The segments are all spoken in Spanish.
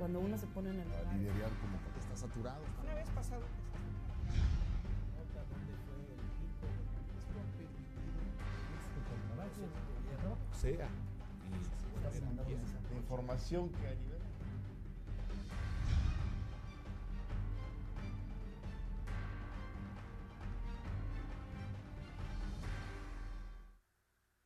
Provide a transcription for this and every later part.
cuando uno se pone en el horario. Liderar como que está saturado. Una vez pasado. Sea. De información que a nivel.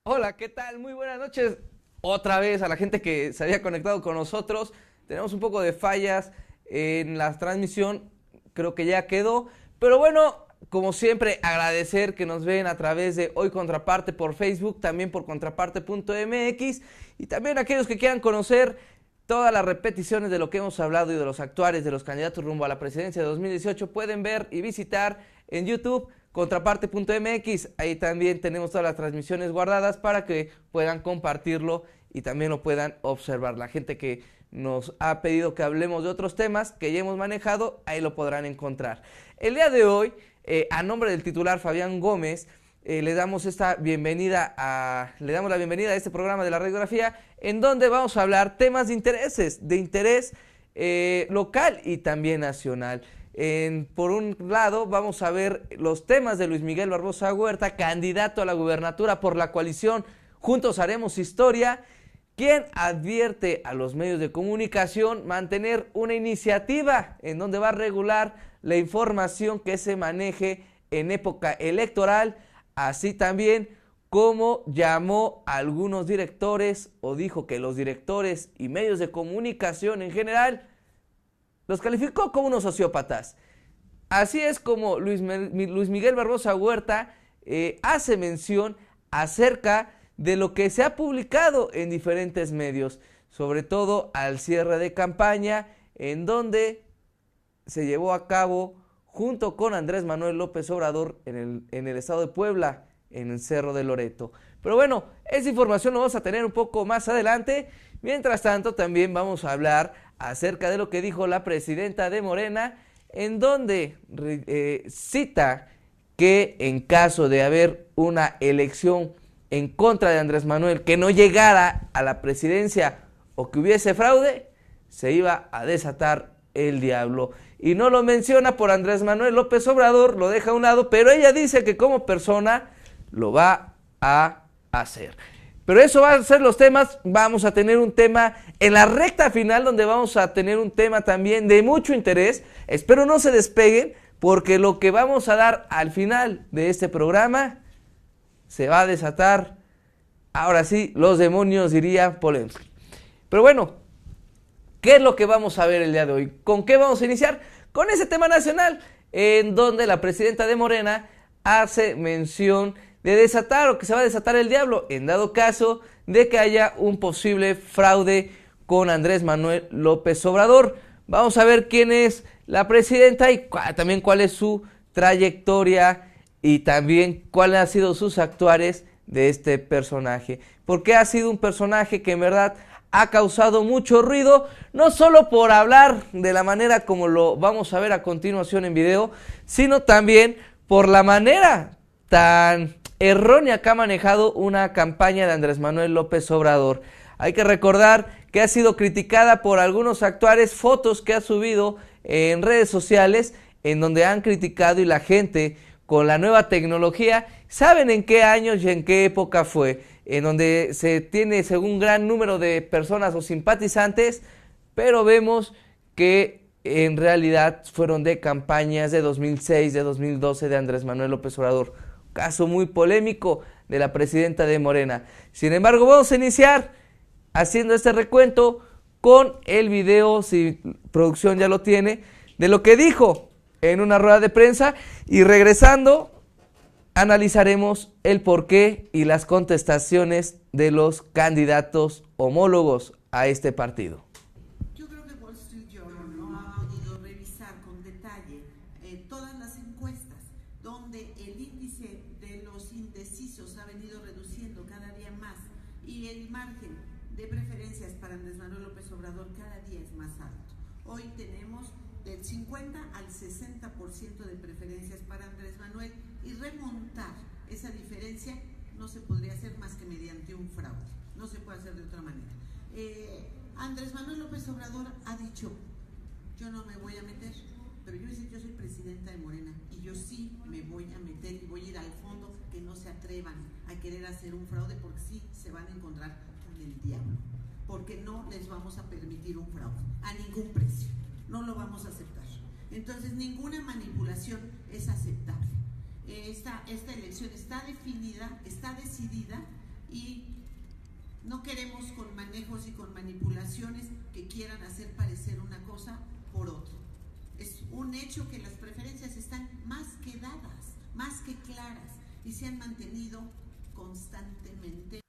Hola, ¿qué tal? Muy buenas noches. Otra vez a la gente que se había conectado con nosotros. Tenemos un poco de fallas en la transmisión. Creo que ya quedó. Pero bueno, como siempre, agradecer que nos ven a través de Hoy Contraparte por Facebook, también por contraparte.mx y también aquellos que quieran conocer todas las repeticiones de lo que hemos hablado y de los actuales de los candidatos rumbo a la presidencia de 2018 pueden ver y visitar en YouTube contraparte.mx. Ahí también tenemos todas las transmisiones guardadas para que puedan compartirlo y también lo puedan observar. La gente que nos ha pedido que hablemos de otros temas que ya hemos manejado, ahí lo podrán encontrar. El día de hoy, a nombre del titular Fabián Gómez, le damos la bienvenida a este programa de la radiografía, en donde vamos a hablar temas de interés local y también nacional. Por un lado, vamos a ver los temas de Luis Miguel Barbosa Huerta, candidato a la gubernatura por la coalición Juntos Haremos Historia, quien advierte a los medios de comunicación mantener una iniciativa en donde va a regular la información que se maneje en época electoral, así también como llamó a algunos directores o dijo que los directores y medios de comunicación en general los calificó como unos sociópatas. Así es como Luis Miguel Barbosa Huerta hace mención acerca de lo que se ha publicado en diferentes medios, sobre todo al cierre de campaña, en donde se llevó a cabo junto con Andrés Manuel López Obrador en el estado de Puebla, en el Cerro de Loreto. Pero bueno, esa información lo vamos a tener un poco más adelante. Mientras tanto, también vamos a hablar acerca de lo que dijo la presidenta de Morena, en donde cita que en caso de haber una elección en contra de Andrés Manuel, que no llegara a la presidencia o que hubiese fraude, se iba a desatar el diablo. Y no lo menciona por Andrés Manuel López Obrador, lo deja a un lado, pero ella dice que como persona lo va a hacer. Pero eso van a ser los temas. Vamos a tener un tema en la recta final donde vamos a tener un tema también de mucho interés. Espero no se despeguen porque lo que vamos a dar al final de este programa se va a desatar, ahora sí, los demonios, diría Polensky. Pero bueno, ¿qué es lo que vamos a ver el día de hoy? ¿Con qué vamos a iniciar? Con ese tema nacional, en donde la presidenta de Morena hace mención de desatar o que se va a desatar el diablo, en dado caso de que haya un posible fraude con Andrés Manuel López Obrador. Vamos a ver quién es la presidenta y también cuál es su trayectoria y también cuáles han sido sus actuares de este personaje. Porque ha sido un personaje que en verdad ha causado mucho ruido, no solo por hablar de la manera como lo vamos a ver a continuación en video, sino también por la manera tan errónea que ha manejado una campaña de Andrés Manuel López Obrador. Hay que recordar que ha sido criticada por algunos actuares, fotos que ha subido en redes sociales, en donde han criticado y la gente con la nueva tecnología, saben en qué años y en qué época fue, en donde se tiene según gran número de personas o simpatizantes, pero vemos que en realidad fueron de campañas de 2006, de 2012 de Andrés Manuel López Obrador. Caso muy polémico de la presidenta de Morena. Sin embargo, vamos a iniciar haciendo este recuento con el video, si producción ya lo tiene, de lo que dijo en una rueda de prensa, y regresando analizaremos el porqué y las contestaciones de los candidatos homólogos a este partido. Yo creo que Wall Street Journal no ha podido revisar con detalle todas las encuestas donde el índice de los indecisos ha venido reduciendo cada día más y el margen de preferencias para Andrés Manuel López Obrador cada día es más alto. Hoy tenemos del 50 al 60% de preferencias para Andrés Manuel y remontar esa diferencia no se podría hacer más que mediante un fraude, no se puede hacer de otra manera. Andrés Manuel López Obrador ha dicho, yo no me voy a meter, pero yo soy presidenta de Morena y yo sí me voy a meter y voy a ir al fondo, que no se atrevan a querer hacer un fraude porque sí se van a encontrar con el diablo, porque no les vamos a permitir un fraude a ningún precio, no lo vamos a aceptar. Entonces ninguna manipulación es aceptable. Esta elección está definida, está decidida y no queremos con manejos y con manipulaciones que quieran hacer parecer una cosa por otra. Es un hecho que las preferencias están más que dadas, más que claras y se han mantenido constantemente.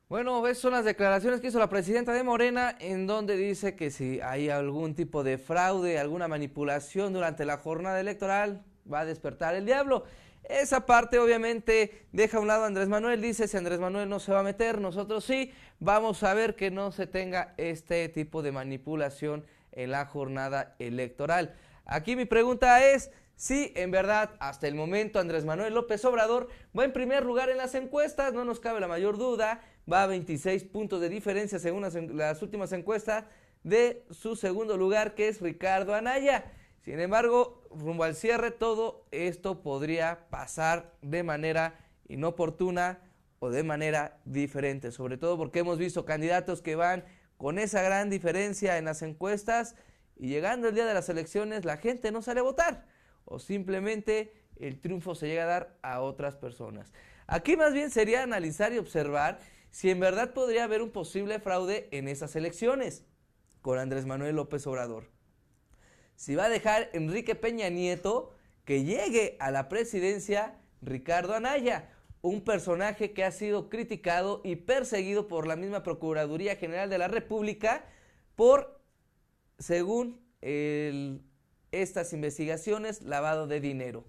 Bueno, esas son las declaraciones que hizo la presidenta de Morena, en donde dice que si hay algún tipo de fraude, alguna manipulación durante la jornada electoral, va a despertar el diablo. Esa parte obviamente deja a un lado a Andrés Manuel, dice si Andrés Manuel no se va a meter, nosotros sí, vamos a ver que no se tenga este tipo de manipulación en la jornada electoral. Aquí mi pregunta es, si en verdad hasta el momento Andrés Manuel López Obrador va en primer lugar en las encuestas, no nos cabe la mayor duda, va a 26 puntos de diferencia según las últimas encuestas de su segundo lugar, que es Ricardo Anaya. Sin embargo, rumbo al cierre, todo esto podría pasar de manera inoportuna o de manera diferente, sobre todo porque hemos visto candidatos que van con esa gran diferencia en las encuestas y llegando el día de las elecciones la gente no sale a votar o simplemente el triunfo se llega a dar a otras personas. Aquí más bien sería analizar y observar si en verdad podría haber un posible fraude en esas elecciones con Andrés Manuel López Obrador. Si va a dejar Enrique Peña Nieto que llegue a la presidencia Ricardo Anaya, un personaje que ha sido criticado y perseguido por la misma Procuraduría General de la República por, según estas investigaciones, lavado de dinero.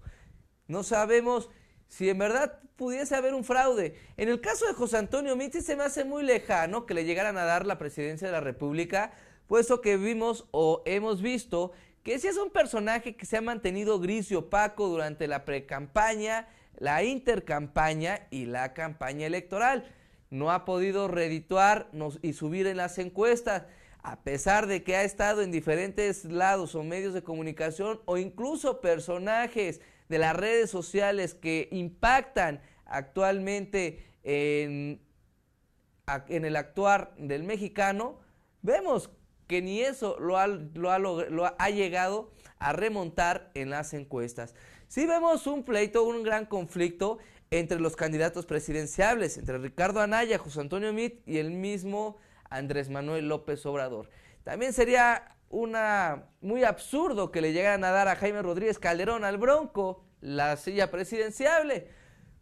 No sabemos si en verdad pudiese haber un fraude. En el caso de José Antonio Meade se me hace muy lejano que le llegaran a dar la presidencia de la República, puesto que vimos o hemos visto que sí es un personaje que se ha mantenido gris y opaco durante la precampaña, la intercampaña y la campaña electoral. No ha podido redituarnos y subir en las encuestas, a pesar de que ha estado en diferentes lados o medios de comunicación o incluso personajes de las redes sociales que impactan actualmente en el actuar del mexicano. Vemos que ni eso lo ha llegado a remontar en las encuestas. Sí vemos un pleito, un gran conflicto entre los candidatos presidenciables, entre Ricardo Anaya, José Antonio Meade y el mismo Andrés Manuel López Obrador. También sería muy absurdo que le llegaran a dar a Jaime Rodríguez Calderón, al Bronco, la silla presidenciable,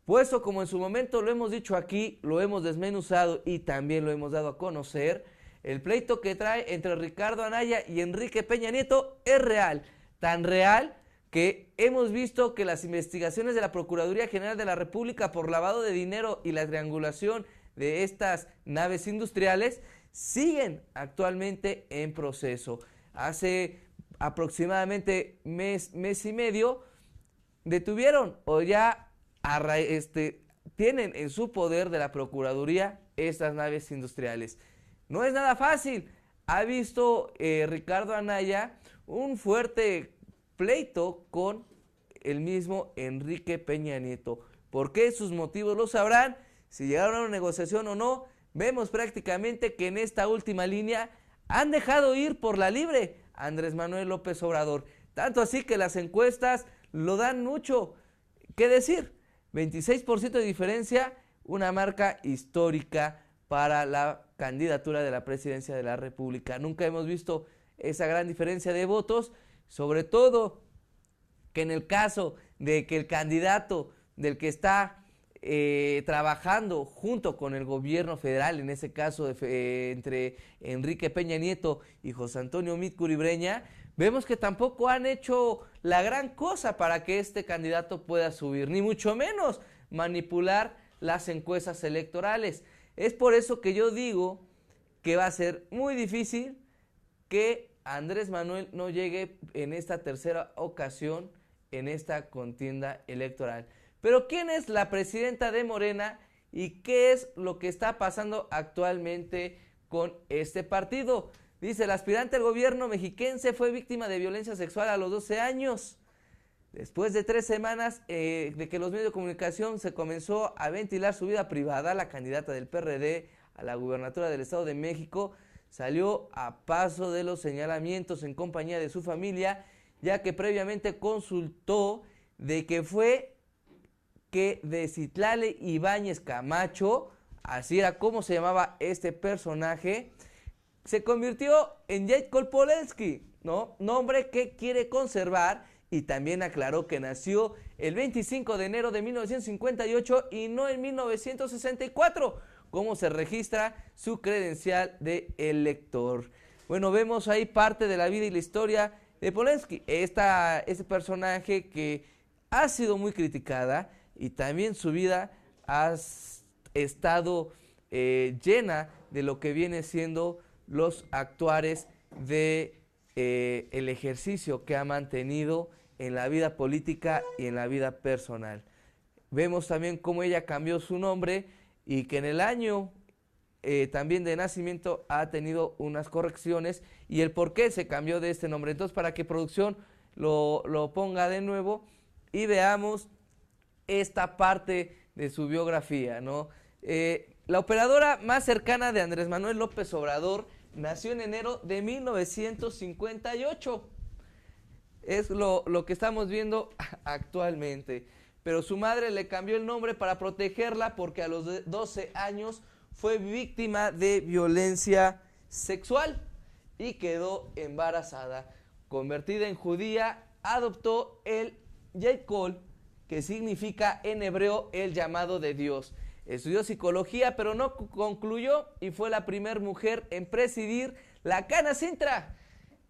puesto como en su momento lo hemos dicho aquí, lo hemos desmenuzado y también lo hemos dado a conocer, el pleito que trae entre Ricardo Anaya y Enrique Peña Nieto es real, tan real que hemos visto que las investigaciones de la Procuraduría General de la República por lavado de dinero y la triangulación de estas naves industriales siguen actualmente en proceso. Hace aproximadamente mes y medio detuvieron o ya tienen en su poder de la Procuraduría estas naves industriales. No es nada fácil. Ha visto Ricardo Anaya un fuerte pleito con el mismo Enrique Peña Nieto. ¿Por qué? Sus motivos lo sabrán. Si llegaron a una negociación o no, vemos prácticamente que en esta última línea han dejado ir por la libre a Andrés Manuel López Obrador. Tanto así que las encuestas lo dan mucho que decir. 26% de diferencia, una marca histórica para la candidatura de la presidencia de la República. Nunca hemos visto esa gran diferencia de votos, sobre todo que en el caso de que el candidato del que está trabajando junto con el gobierno federal, en ese caso entre Enrique Peña Nieto y José Antonio Meade Curibreña, vemos que tampoco han hecho la gran cosa para que este candidato pueda subir, ni mucho menos manipular las encuestas electorales. Es por eso que yo digo que va a ser muy difícil que Andrés Manuel no llegue en esta tercera ocasión en esta contienda electoral. Pero ¿quién es la presidenta de Morena y qué es lo que está pasando actualmente con este partido. Dice, el aspirante al gobierno mexiquense fue víctima de violencia sexual a los 12 años. Después de 3 semanas de que los medios de comunicación se comenzó a ventilar su vida privada, la candidata del PRD a la gubernatura del Estado de México salió a paso de los señalamientos en compañía de su familia, ya que previamente consultó de que fue que de Citlali Ibáñez Camacho, así era como se llamaba este personaje, se convirtió en Jade Kolpolensky, ¿no? Nombre que quiere conservar, y también aclaró que nació el 25 de enero de 1958 y no en 1964, como se registra su credencial de elector. Bueno, vemos ahí parte de la vida y la historia de Polensky, este personaje que ha sido muy criticada y también su vida ha estado llena de lo que viene siendo los actuares de el ejercicio que ha mantenido en la vida política y en la vida personal. Vemos también cómo ella cambió su nombre y que en el año también de nacimiento ha tenido unas correcciones y el por qué se cambió de este nombre. Entonces, para que producción lo ponga de nuevo y veamos esta parte de su biografía, ¿no? La operadora más cercana de Andrés Manuel López Obrador nació en enero de 1958. Es lo que estamos viendo actualmente. Pero su madre le cambió el nombre para protegerla porque a los 12 años fue víctima de violencia sexual y quedó embarazada. Convertida en judía, adoptó el Jacob, que significa en hebreo el llamado de Dios. Estudió psicología, pero no concluyó y fue la primera mujer en presidir la Canacintra,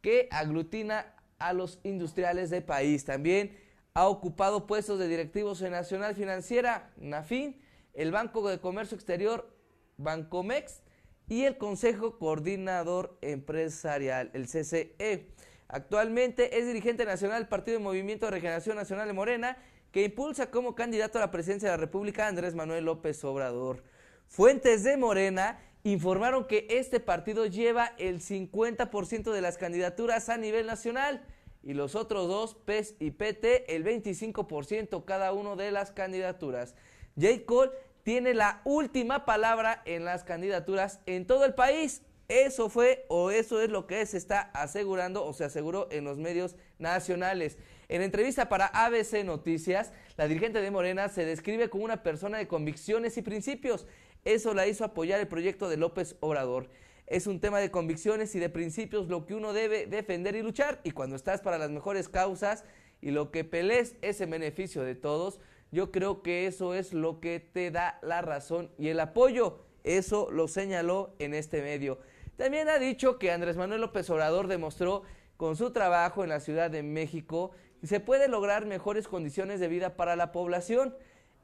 que aglutina a los industriales del país. También ha ocupado puestos de directivos en Nacional Financiera, Nafin, el Banco de Comercio Exterior, Bancomex, y el Consejo Coordinador Empresarial, el CCE. Actualmente es dirigente nacional del Partido de Movimiento de Regeneración Nacional de Morena, que impulsa como candidato a la presidencia de la República a Andrés Manuel López Obrador. Fuentes de Morena informaron que este partido lleva el 50% de las candidaturas a nivel nacional y los otros dos, PES y PT, el 25% cada uno de las candidaturas. J. Cole tiene la última palabra en las candidaturas en todo el país. Eso fue o eso es lo que se está asegurando o se aseguró en los medios nacionales. En entrevista para ABC Noticias, la dirigente de Morena se describe como una persona de convicciones y principios. Eso la hizo apoyar el proyecto de López Obrador. Es un tema de convicciones y de principios lo que uno debe defender y luchar. Y cuando estás para las mejores causas y lo que pelees es en beneficio de todos, yo creo que eso es lo que te da la razón y el apoyo. Eso lo señaló en este medio. También ha dicho que Andrés Manuel López Obrador demostró con su trabajo en la Ciudad de México que se puede lograr mejores condiciones de vida para la población.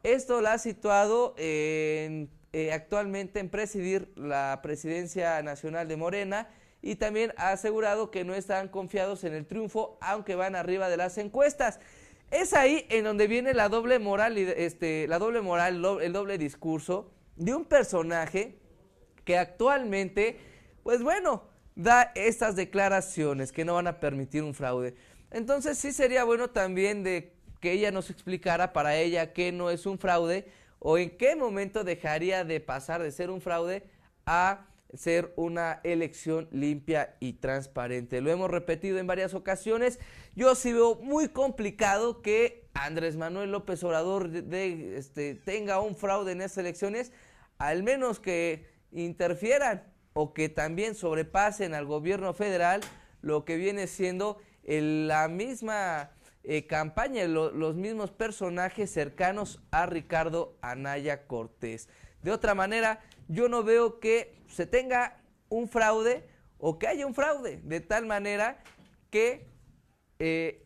Esto la ha situado actualmente en presidir la presidencia nacional de Morena y también ha asegurado que no están confiados en el triunfo, aunque van arriba de las encuestas. Es ahí en donde viene la doble moral, el doble discurso de un personaje que actualmente, pues bueno, da estas declaraciones que no van a permitir un fraude. Entonces sí sería bueno también de que ella nos explicara para ella qué no es un fraude o en qué momento dejaría de pasar de ser un fraude a ser una elección limpia y transparente. Lo hemos repetido en varias ocasiones. Yo sí veo muy complicado que Andrés Manuel López Obrador tenga un fraude en estas elecciones, al menos que interfieran o que también sobrepasen al gobierno federal lo que viene siendo la misma campaña, los mismos personajes cercanos a Ricardo Anaya Cortés. De otra manera, yo no veo que se tenga un fraude o que haya un fraude, de tal manera que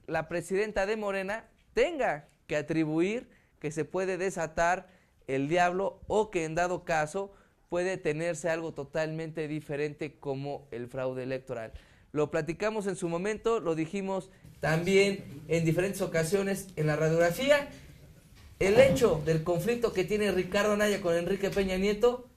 la presidenta de Morena tenga que atribuir que se puede desatar el diablo o que en dado caso puede tenerse algo totalmente diferente como el fraude electoral. Lo platicamos en su momento, lo dijimos también en diferentes ocasiones en la radiografía. el hecho del conflicto que tiene Ricardo Anaya con Enrique Peña Nieto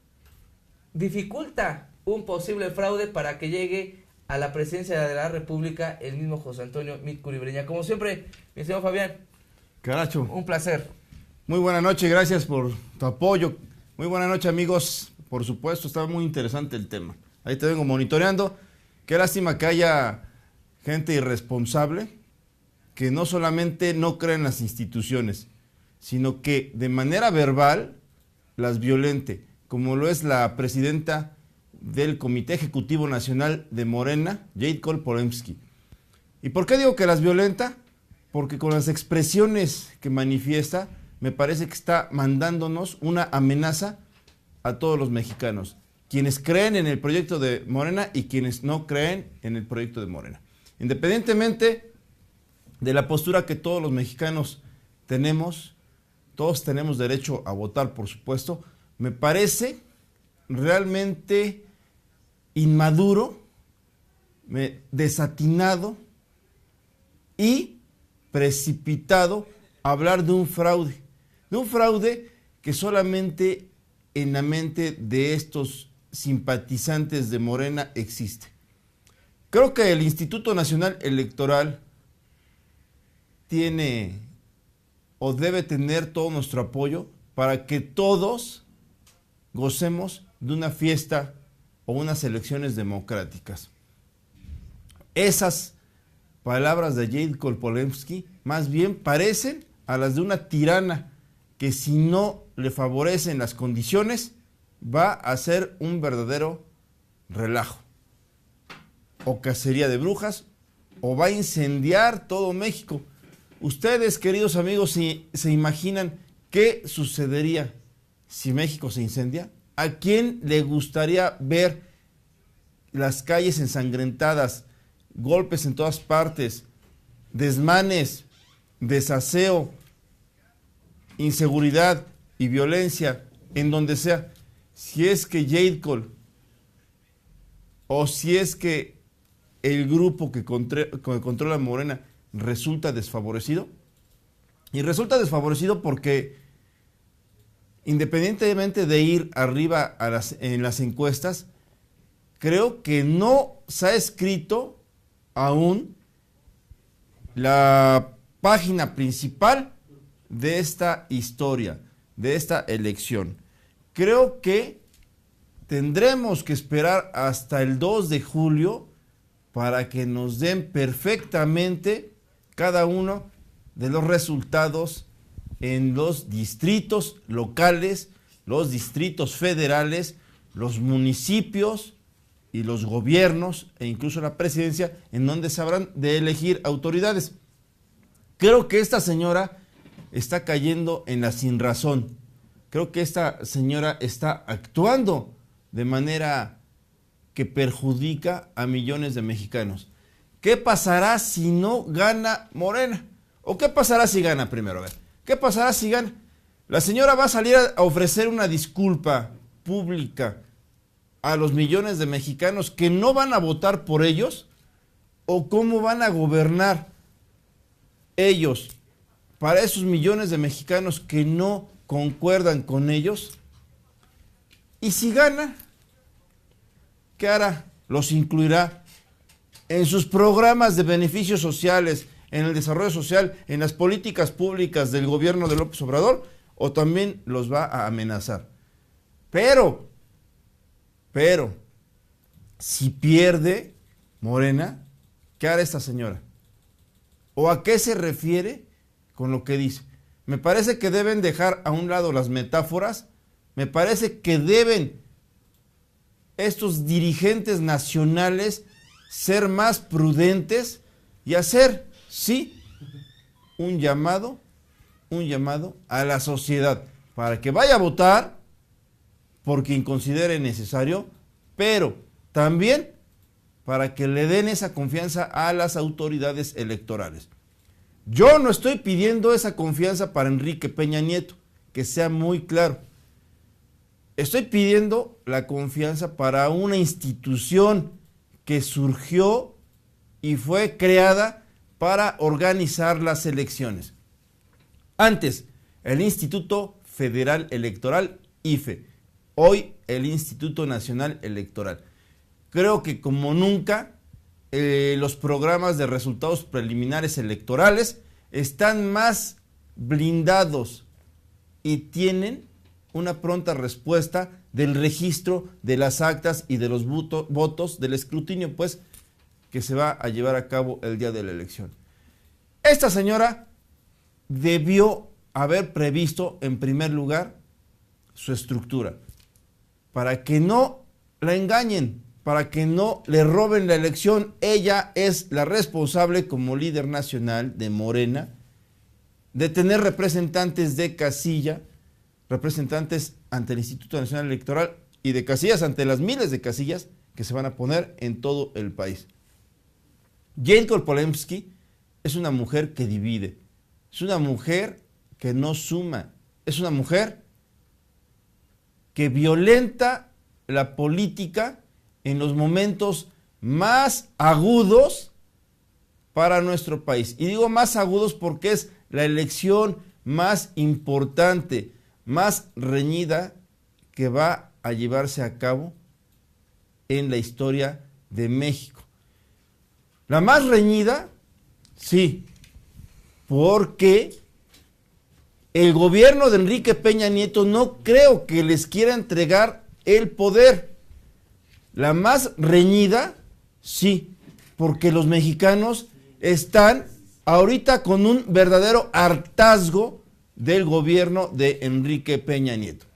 dificulta un posible fraude para que llegue a la presidencia de la República el mismo José Antonio Meade Curibreña. Como siempre, mi señor Fabián, Caracho, un placer. muy buena noche, gracias por tu apoyo. Muy buena noche, amigos. Por supuesto, estaba muy interesante el tema. Ahí te vengo monitoreando. Qué lástima que haya gente irresponsable que no solamente no cree en las instituciones, sino que de manera verbal las violente, como lo es la presidenta del Comité Ejecutivo Nacional de Morena, Jade Polemski. ¿Y por qué digo que las violenta? Porque con las expresiones que manifiesta, me parece que está mandándonos una amenaza a todos los mexicanos, quienes creen en el proyecto de Morena y quienes no creen en el proyecto de Morena. Independientemente de la postura que todos los mexicanos tenemos, todos tenemos derecho a votar, por supuesto, me parece realmente inmaduro, desatinado y precipitado hablar de un fraude que solamente en la mente de estos simpatizantes de Morena existe. Creo que el Instituto Nacional Electoral tiene o debe tener todo nuestro apoyo para que todos gocemos de una fiesta o unas elecciones democráticas. Esas palabras de Jade Polemski más bien parecen a las de una tirana que si no le favorecen las condiciones va a ser un verdadero relajo o cacería de brujas o va a incendiar todo México. Ustedes, queridos amigos, si se imaginan qué sucedería si México se incendia. ¿A quién le gustaría ver las calles ensangrentadas, golpes en todas partes, desmanes, desaseo, inseguridad y violencia en donde sea? Si es que Jade o si es que el grupo que controla Morena resulta desfavorecido, y resulta desfavorecido porque independientemente de ir arriba en las encuestas, creo que no se ha escrito aún la página principal de esta historia, de esta elección. Creo que tendremos que esperar hasta el 2 de julio para que nos den perfectamente cada uno de los resultados en los distritos locales, los distritos federales, los municipios y los gobiernos e incluso la presidencia, en donde se habrán de elegir autoridades. Creo que esta señora está cayendo en la sinrazón. Creo que esta señora está actuando de manera que perjudica a millones de mexicanos. ¿Qué pasará si no gana Morena? ¿O qué pasará si gana primero? A ver, ¿qué pasará si gana? La señora va a salir a ofrecer una disculpa pública a los millones de mexicanos que no van a votar por ellos, o cómo van a gobernar ellos para esos millones de mexicanos que no concuerdan con ellos. Y si gana, ¿qué hará? ¿Los incluirá en sus programas de beneficios sociales, en el desarrollo social, en las políticas públicas del gobierno de López Obrador, o también los va a amenazar? Pero, si pierde Morena, ¿qué hará esta señora? ¿O a qué se refiere con lo que dice? Me parece que deben dejar a un lado las metáforas, me parece que deben estos dirigentes nacionales ser más prudentes y hacer, sí, un llamado a la sociedad para que vaya a votar por quien considere necesario, pero también para que le den esa confianza a las autoridades electorales. Yo no estoy pidiendo esa confianza para Enrique Peña Nieto, que sea muy claro. Estoy pidiendo la confianza para una institución que surgió y fue creada para organizar las elecciones. Antes, el Instituto Federal Electoral, IFE, hoy el Instituto Nacional Electoral. Creo que como nunca los programas de resultados preliminares electorales están más blindados y tienen una pronta respuesta del registro de las actas y de los votos del escrutinio, pues, que se va a llevar a cabo el día de la elección. Esta señora debió haber previsto, en primer lugar, su estructura, para que no la engañen, para que no le roben la elección. Ella es la responsable, como líder nacional de Morena, de tener representantes de casilla, representantes ante el Instituto Nacional Electoral y de casillas ante las miles de casillas que se van a poner en todo el país. Jade Korpolensky es una mujer que divide, es una mujer que no suma, es una mujer que violenta la política en los momentos más agudos para nuestro país. Y digo más agudos porque es la elección más importante, más reñida que va a llevarse a cabo en la historia de México. La más reñida, sí, porque el gobierno de Enrique Peña Nieto no creo que les quiera entregar el poder. La más reñida, sí, porque los mexicanos están ahorita con un verdadero hartazgo del gobierno de Enrique Peña Nieto.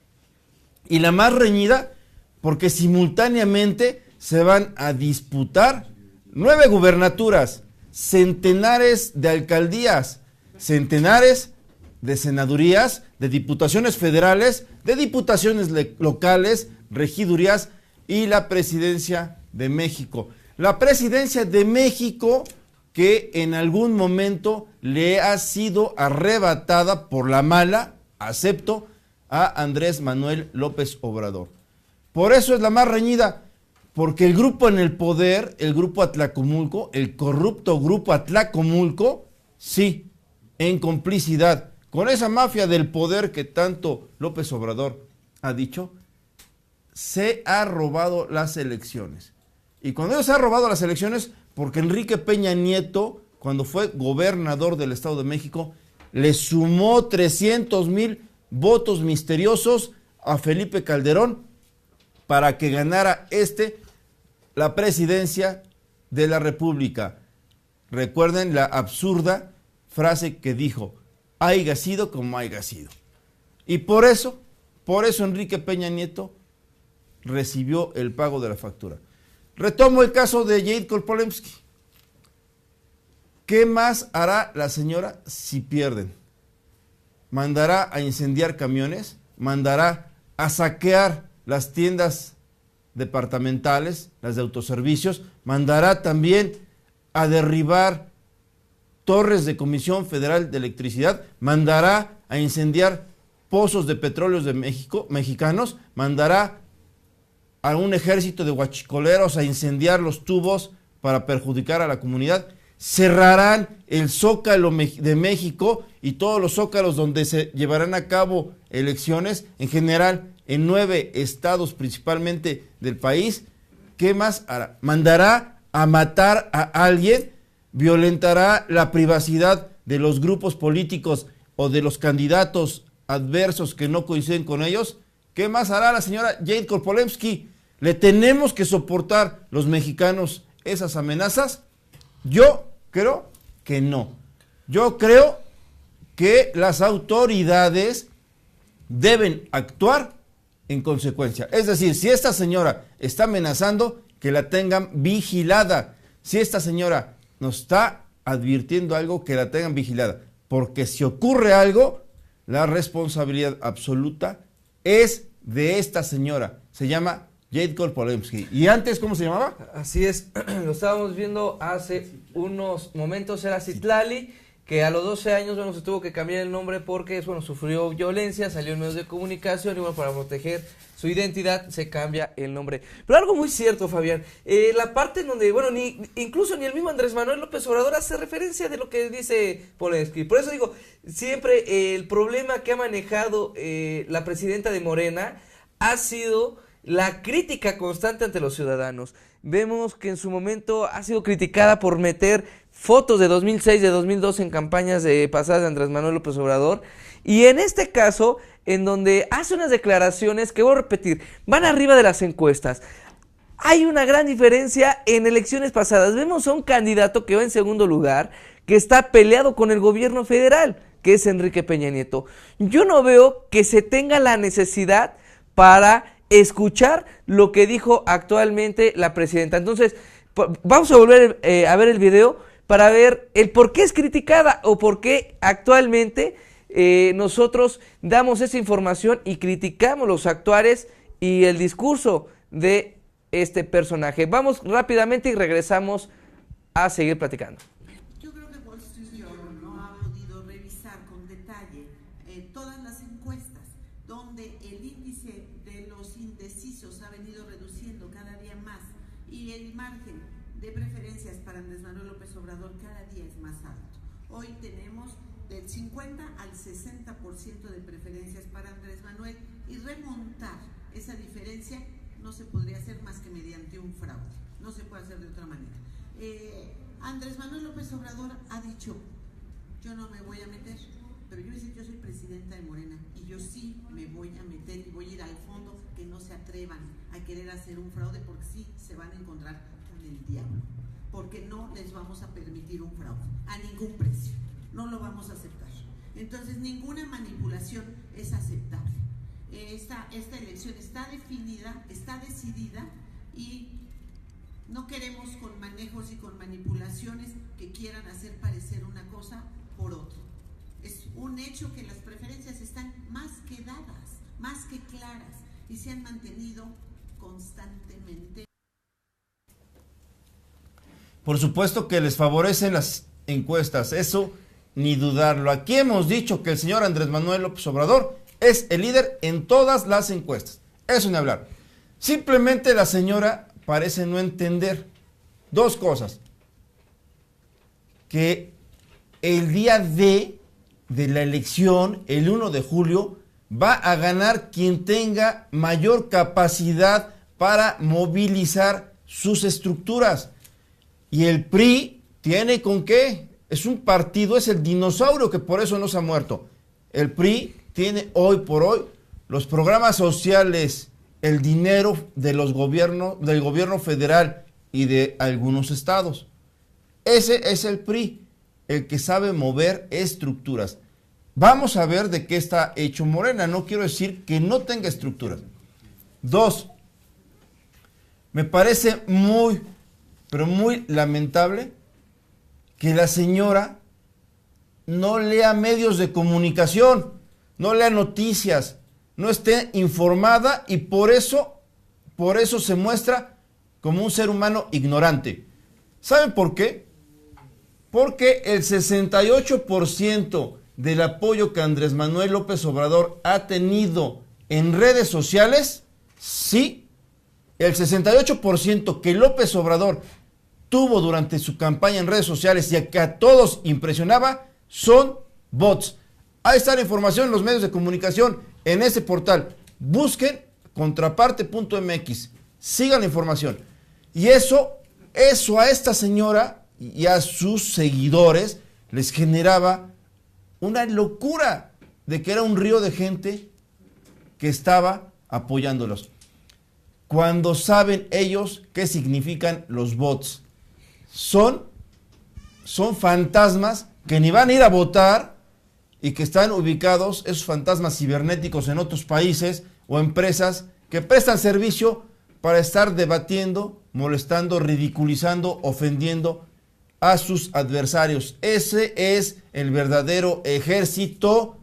Y la más reñida, porque simultáneamente se van a disputar 9 gubernaturas, centenares de alcaldías, centenares de senadurías, de diputaciones federales, de diputaciones locales, regidurías y la presidencia de México. La presidencia de México que en algún momento le ha sido arrebatada por la mala, acepto, a Andrés Manuel López Obrador. Por eso es la más reñida, porque el grupo en el poder, el grupo Atlacomulco, el corrupto grupo Atlacomulco, sí, en complicidad con esa mafia del poder que tanto López Obrador ha dicho, se ha robado las elecciones. Y cuando se ha robado las elecciones, porque Enrique Peña Nieto, cuando fue gobernador del Estado de México, le sumó 300,000 votos misteriosos a Felipe Calderón para que ganara la presidencia de la República. Recuerden la absurda frase que dijo: haya sido como haya sido. Y por eso Enrique Peña Nieto recibió el pago de la factura. Retomo el caso de Jade Korpolensky. ¿Qué más hará la señora si pierden? ¿Mandará a incendiar camiones? ¿Mandará a saquear las tiendas departamentales, las de autoservicios? ¿Mandará también a derribar torres de Comisión Federal de Electricidad? ¿Mandará a incendiar pozos de petróleos de México, mexicanos? ¿Mandará a un ejército de huachicoleros a incendiar los tubos para perjudicar a la comunidad? ¿Cerrarán el Zócalo de México y todos los zócalos donde se llevarán a cabo elecciones, en general en 9 estados principalmente del país? ¿Qué más hará? ¿Mandará a matar a alguien? ¿Violentará la privacidad de los grupos políticos o de los candidatos adversos que no coinciden con ellos? ¿Qué más hará la señora Jade Korpolensky? ¿Le tenemos que soportar los mexicanos esas amenazas? Yo creo que no. Yo creo que las autoridades deben actuar en consecuencia. Es decir, si esta señora está amenazando, que la tengan vigilada. Si esta señora nos está advirtiendo algo, que la tengan vigilada. Porque si ocurre algo, la responsabilidad absoluta es de esta señora. Se llama Jade Korpolensky. ¿Y antes cómo se llamaba? Así es, lo estábamos viendo hace unos momentos, era Citlali, que a los 12 años, bueno, se tuvo que cambiar el nombre porque, bueno, sufrió violencia, salió en medios de comunicación y, bueno, para proteger su identidad se cambia el nombre. Pero algo muy cierto, Fabián, la parte en donde, bueno, incluso ni el mismo Andrés Manuel López Obrador hace referencia de lo que dice Polensky. Por eso digo, siempre el problema que ha manejado la presidenta de Morena ha sido la crítica constante ante los ciudadanos. Vemos que en su momento ha sido criticada por meter fotos de 2006, de 2012 en campañas pasadas de Andrés Manuel López Obrador. Y en este caso, en donde hace unas declaraciones que voy a repetir, van arriba de las encuestas. Hay una gran diferencia en elecciones pasadas. Vemos a un candidato que va en segundo lugar, que está peleado con el gobierno federal, que es Enrique Peña Nieto. Yo no veo que se tenga la necesidad para escuchar lo que dijo actualmente la presidenta. Entonces, vamos a volver a ver el video para ver el por qué es criticada o por qué actualmente nosotros damos esa información y criticamos los actuares y el discurso de este personaje. Vamos rápidamente y regresamos a seguir platicando. Yo creo que Wall Street Journal no ha podido revisar con detalle todas las encuestas donde el índice de los indecisos ha venido reduciendo cada día más y el margen de preferencias para Andrés Manuel López Obrador cada día es más alto. Hoy tenemos del 50 al 60% de preferencias para Andrés Manuel y remontar esa diferencia no se podría hacer más que mediante un fraude, no se puede hacer de otra manera. Andrés Manuel López Obrador ha dicho, yo no me voy a meter, pero yo soy presidenta de Morena y yo sí me voy a meter y voy a ir al fondo, que no se atrevan a querer hacer un fraude porque sí se van a encontrar con el diablo, porque no les vamos a permitir un fraude a ningún precio, no lo vamos a aceptar. Entonces ninguna manipulación es aceptable. Esta elección está definida, está decidida y no queremos con manejos y con manipulaciones que quieran hacer parecer una cosa por otra. Es un hecho que las preferencias están más que dadas, más que claras y se han mantenido constantemente. Por supuesto que les favorecen las encuestas, eso ni dudarlo. Aquí hemos dicho que el señor Andrés Manuel López Obrador es el líder en todas las encuestas. Eso ni hablar. Simplemente la señora parece no entender dos cosas. Que el día de la elección, el 1 de julio, va a ganar quien tenga mayor capacidad para movilizar sus estructuras. Y el PRI tiene con qué. Es un partido, es el dinosaurio que por eso no se ha muerto. El PRI tiene hoy por hoy los programas sociales, el dinero de los gobiernos, del gobierno federal y de algunos estados. Ese es el PRI, el que sabe mover estructuras. Vamos a ver de qué está hecho Morena. No quiero decir que no tenga estructuras. Dos, me parece muy, pero muy lamentable que la señora no lea medios de comunicación, no lea noticias, no esté informada y por eso se muestra como un ser humano ignorante. ¿Saben por qué? Porque el 68% del apoyo que Andrés Manuel López Obrador ha tenido en redes sociales, sí, el 68% que López Obrador tuvo durante su campaña en redes sociales y que a todos impresionaba, son bots. Ahí está la información en los medios de comunicación, en ese portal. Busquen contraparte.mx, sigan la información. Y eso a esta señora y a sus seguidores les generaba una locura de que era un río de gente que estaba apoyándolos. Cuando saben ellos qué significan los bots. Son fantasmas que ni van a ir a votar y que están ubicados, esos fantasmas cibernéticos, en otros países o empresas que prestan servicio para estar debatiendo, molestando, ridiculizando, ofendiendo a sus adversarios. Ese es el verdadero ejército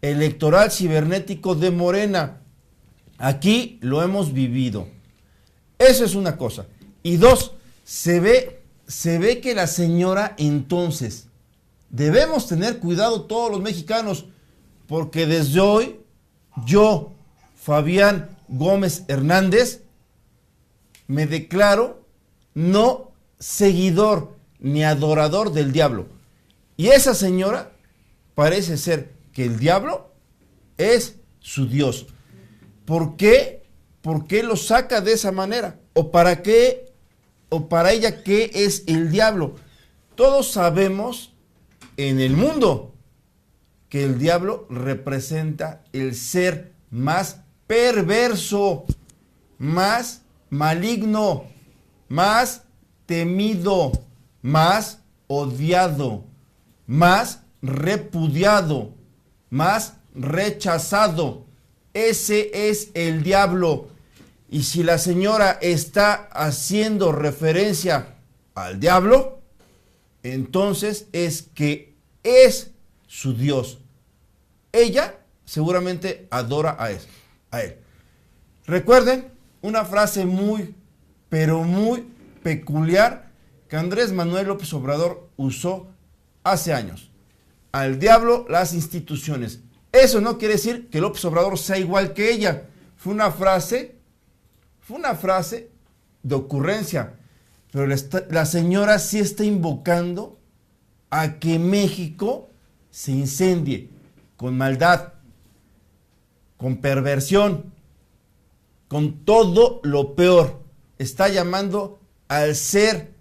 electoral cibernético de Morena. Aquí lo hemos vivido. Eso es una cosa. Y dos, se ve que la señora entonces debemos tener cuidado todos los mexicanos, porque desde hoy, yo, Fabián Gómez Hernández, me declaro no seguidor ni adorador del diablo. Y esa señora parece ser que el diablo es su Dios. ¿Por qué? ¿Por qué lo saca de esa manera? ¿O para qué? ¿O para ella qué es el diablo? Todos sabemos en el mundo que el diablo representa el ser más perverso, más maligno, más temido, más odiado, más repudiado, más rechazado. Ese es el diablo. Y si la señora está haciendo referencia al diablo, entonces es que es su Dios. Ella seguramente adora a él. Recuerden una frase muy, pero muy peculiar que Andrés Manuel López Obrador usó hace años. Al diablo las instituciones. Eso no quiere decir que López Obrador sea igual que ella. Fue una frase de ocurrencia. Pero la señora sí está invocando a que México se incendie con maldad, con perversión, con todo lo peor. Está llamando al ser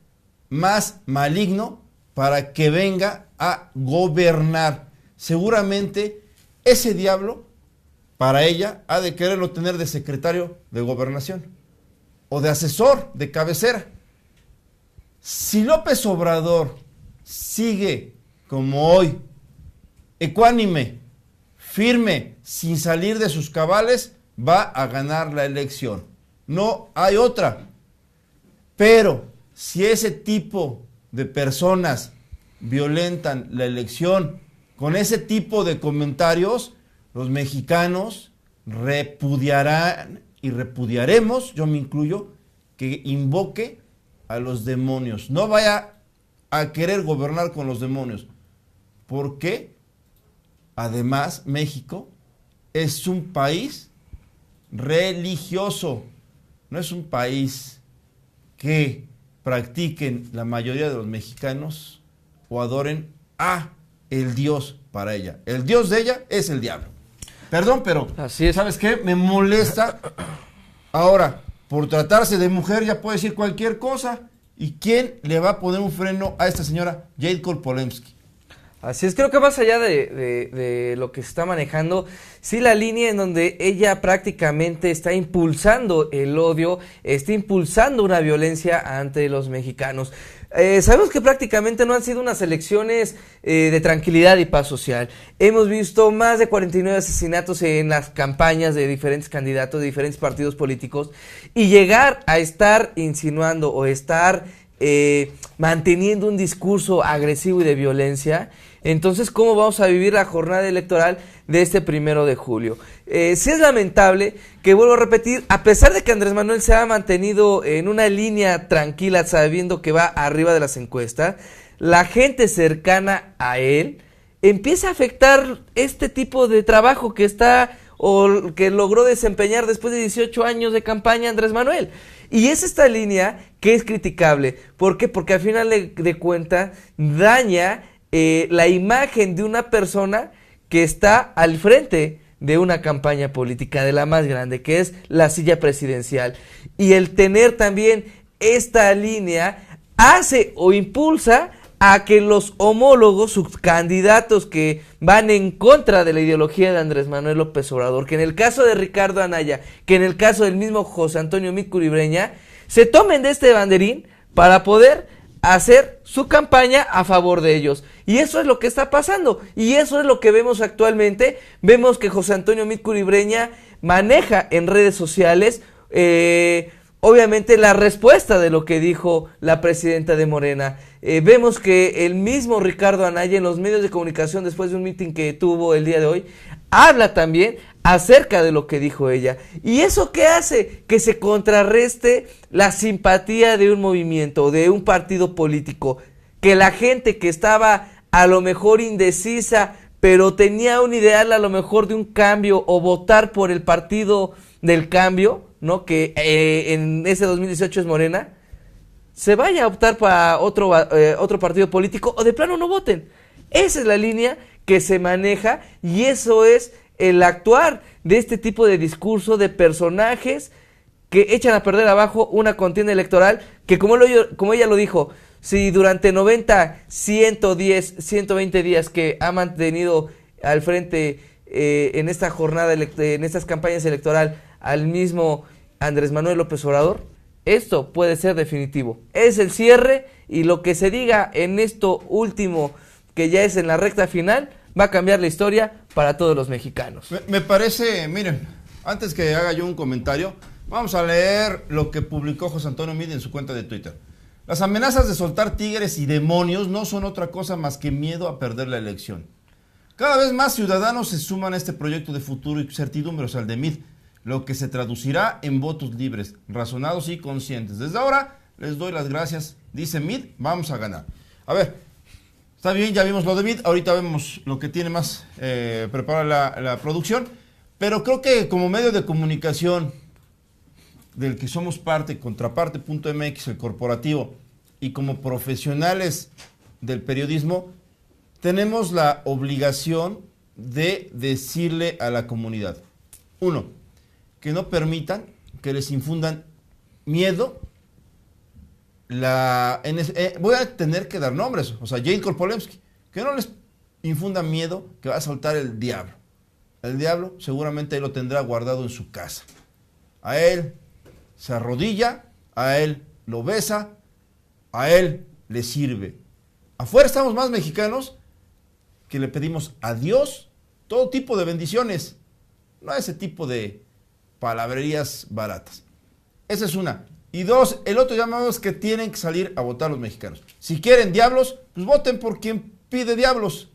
más maligno para que venga a gobernar. Seguramente ese diablo, para ella, ha de quererlo tener de secretario de gobernación o de asesor de cabecera. Si López Obrador sigue como hoy, ecuánime, firme, sin salir de sus cabales, va a ganar la elección. No hay otra. Pero si ese tipo de personas violentan la elección con ese tipo de comentarios, los mexicanos repudiarán y repudiaremos, yo me incluyo, que invoque a los demonios. No vaya a querer gobernar con los demonios, porque además México es un país religioso, no es un país que practiquen la mayoría de los mexicanos o adoren a el Dios para ella. El Dios de ella es el diablo. Perdón, pero así es. ¿Sabes qué? Me molesta. Ahora, por tratarse de mujer ya puede decir cualquier cosa. ¿Y quién le va a poner un freno a esta señora Jade Kolpolemsky? Así es, creo que más allá de lo que se está manejando, sí la línea en donde ella prácticamente está impulsando el odio, está impulsando una violencia ante los mexicanos. Sabemos que prácticamente no han sido unas elecciones de tranquilidad y paz social. Hemos visto más de 49 asesinatos en las campañas de diferentes candidatos, de diferentes partidos políticos, y llegar a estar insinuando o estar manteniendo un discurso agresivo y de violencia. Entonces, ¿cómo vamos a vivir la jornada electoral de este 1 de julio? Sí es lamentable que, vuelvo a repetir, a pesar de que Andrés Manuel se ha mantenido en una línea tranquila, sabiendo que va arriba de las encuestas, la gente cercana a él empieza a afectar este tipo de trabajo que está o que logró desempeñar después de 18 años de campaña Andrés Manuel. Y es esta línea que es criticable. ¿Por qué? Porque al final de cuentas daña la imagen de una persona que está al frente de una campaña política, de la más grande, que es la silla presidencial. Y el tener también esta línea hace o impulsa a que los homólogos, sus candidatos que van en contra de la ideología de Andrés Manuel López Obrador, que en el caso de Ricardo Anaya, que en el caso del mismo José Antonio Meade Curibreña, se tomen de este banderín para poder hacer su campaña a favor de ellos. Y eso es lo que está pasando, y eso es lo que vemos actualmente. Vemos que José Antonio Meade Curibreña maneja en redes sociales obviamente la respuesta de lo que dijo la presidenta de Morena. Vemos que el mismo Ricardo Anaya en los medios de comunicación, después de un meeting que tuvo el día de hoy, habla también acerca de lo que dijo ella. ¿Y eso qué hace? Que se contrarreste la simpatía de un movimiento, de un partido político, que la gente que estaba a lo mejor indecisa, pero tenía un ideal a lo mejor de un cambio o votar por el partido del cambio, ¿no? Que en ese 2018 es Morena, se vaya a optar para otro partido político o de plano no voten. Esa es la línea que se maneja y eso es el actuar de este tipo de discurso de personajes que echan a perder abajo una contienda electoral que como ella lo dijo, si durante 90, 110, 120 días que ha mantenido al frente en esta jornada, en estas campañas electorales al mismo Andrés Manuel López Obrador, esto puede ser definitivo. Es el cierre y lo que se diga en esto último, que ya es en la recta final, va a cambiar la historia para todos los mexicanos. Me parece, miren, antes que haga yo un comentario, vamos a leer lo que publicó José Antonio Meade en su cuenta de Twitter. Las amenazas de soltar tigres y demonios no son otra cosa más que miedo a perder la elección. Cada vez más ciudadanos se suman a este proyecto de futuro y certidumbre, o sea, el de Meade, lo que se traducirá en votos libres, razonados y conscientes. Desde ahora les doy las gracias, dice Meade, vamos a ganar. A ver, está bien, ya vimos lo de Meade, ahorita vemos lo que tiene más preparada la producción, pero creo que como medio de comunicación del que somos parte, Contraparte.mx, el corporativo, y como profesionales del periodismo, tenemos la obligación de decirle a la comunidad, uno, que no permitan que les infundan miedo. Voy a tener que dar nombres, o sea, Jane Korpolemsky, que no les infundan miedo que va a soltar el diablo. El diablo seguramente él lo tendrá guardado en su casa. A él se arrodilla, a él lo besa, a él le sirve. Afuera estamos más mexicanos que le pedimos a Dios todo tipo de bendiciones, no a ese tipo de palabrerías baratas. Esa es una. Y dos, el otro llamado es que tienen que salir a votar los mexicanos. Si quieren diablos, pues voten por quien pide diablos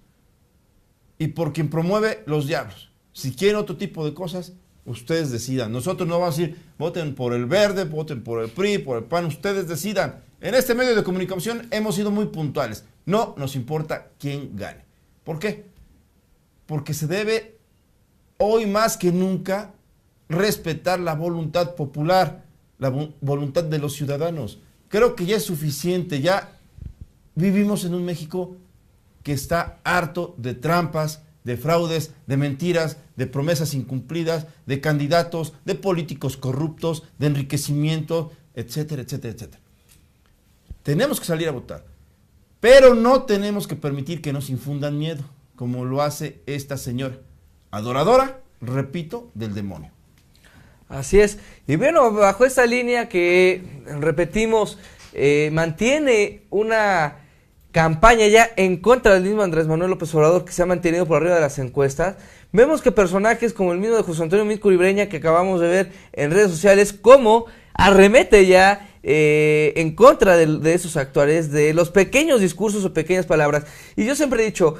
y por quien promueve los diablos. Si quieren otro tipo de cosas, ustedes decidan. Nosotros no vamos a decir, voten por el Verde, voten por el PRI, por el PAN, ustedes decidan. En este medio de comunicación hemos sido muy puntuales. No nos importa quién gane. ¿Por qué? Porque se debe, hoy más que nunca, respetar la voluntad popular, la voluntad de los ciudadanos. Creo que ya es suficiente, ya vivimos en un México que está harto de trampas, de fraudes, de mentiras, de promesas incumplidas, de candidatos, de políticos corruptos, de enriquecimiento, etcétera, etcétera, etcétera. Tenemos que salir a votar, pero no tenemos que permitir que nos infundan miedo, como lo hace esta señora, adoradora, repito, del demonio. Así es. Y bueno, bajo esta línea que, repetimos, mantiene una campaña ya en contra del mismo Andrés Manuel López Obrador, que se ha mantenido por arriba de las encuestas, vemos que personajes como el mismo de José Antonio Meade Curibreña, que acabamos de ver en redes sociales, como arremete ya en contra de esos actuales, de los pequeños discursos o pequeñas palabras. Y yo siempre he dicho,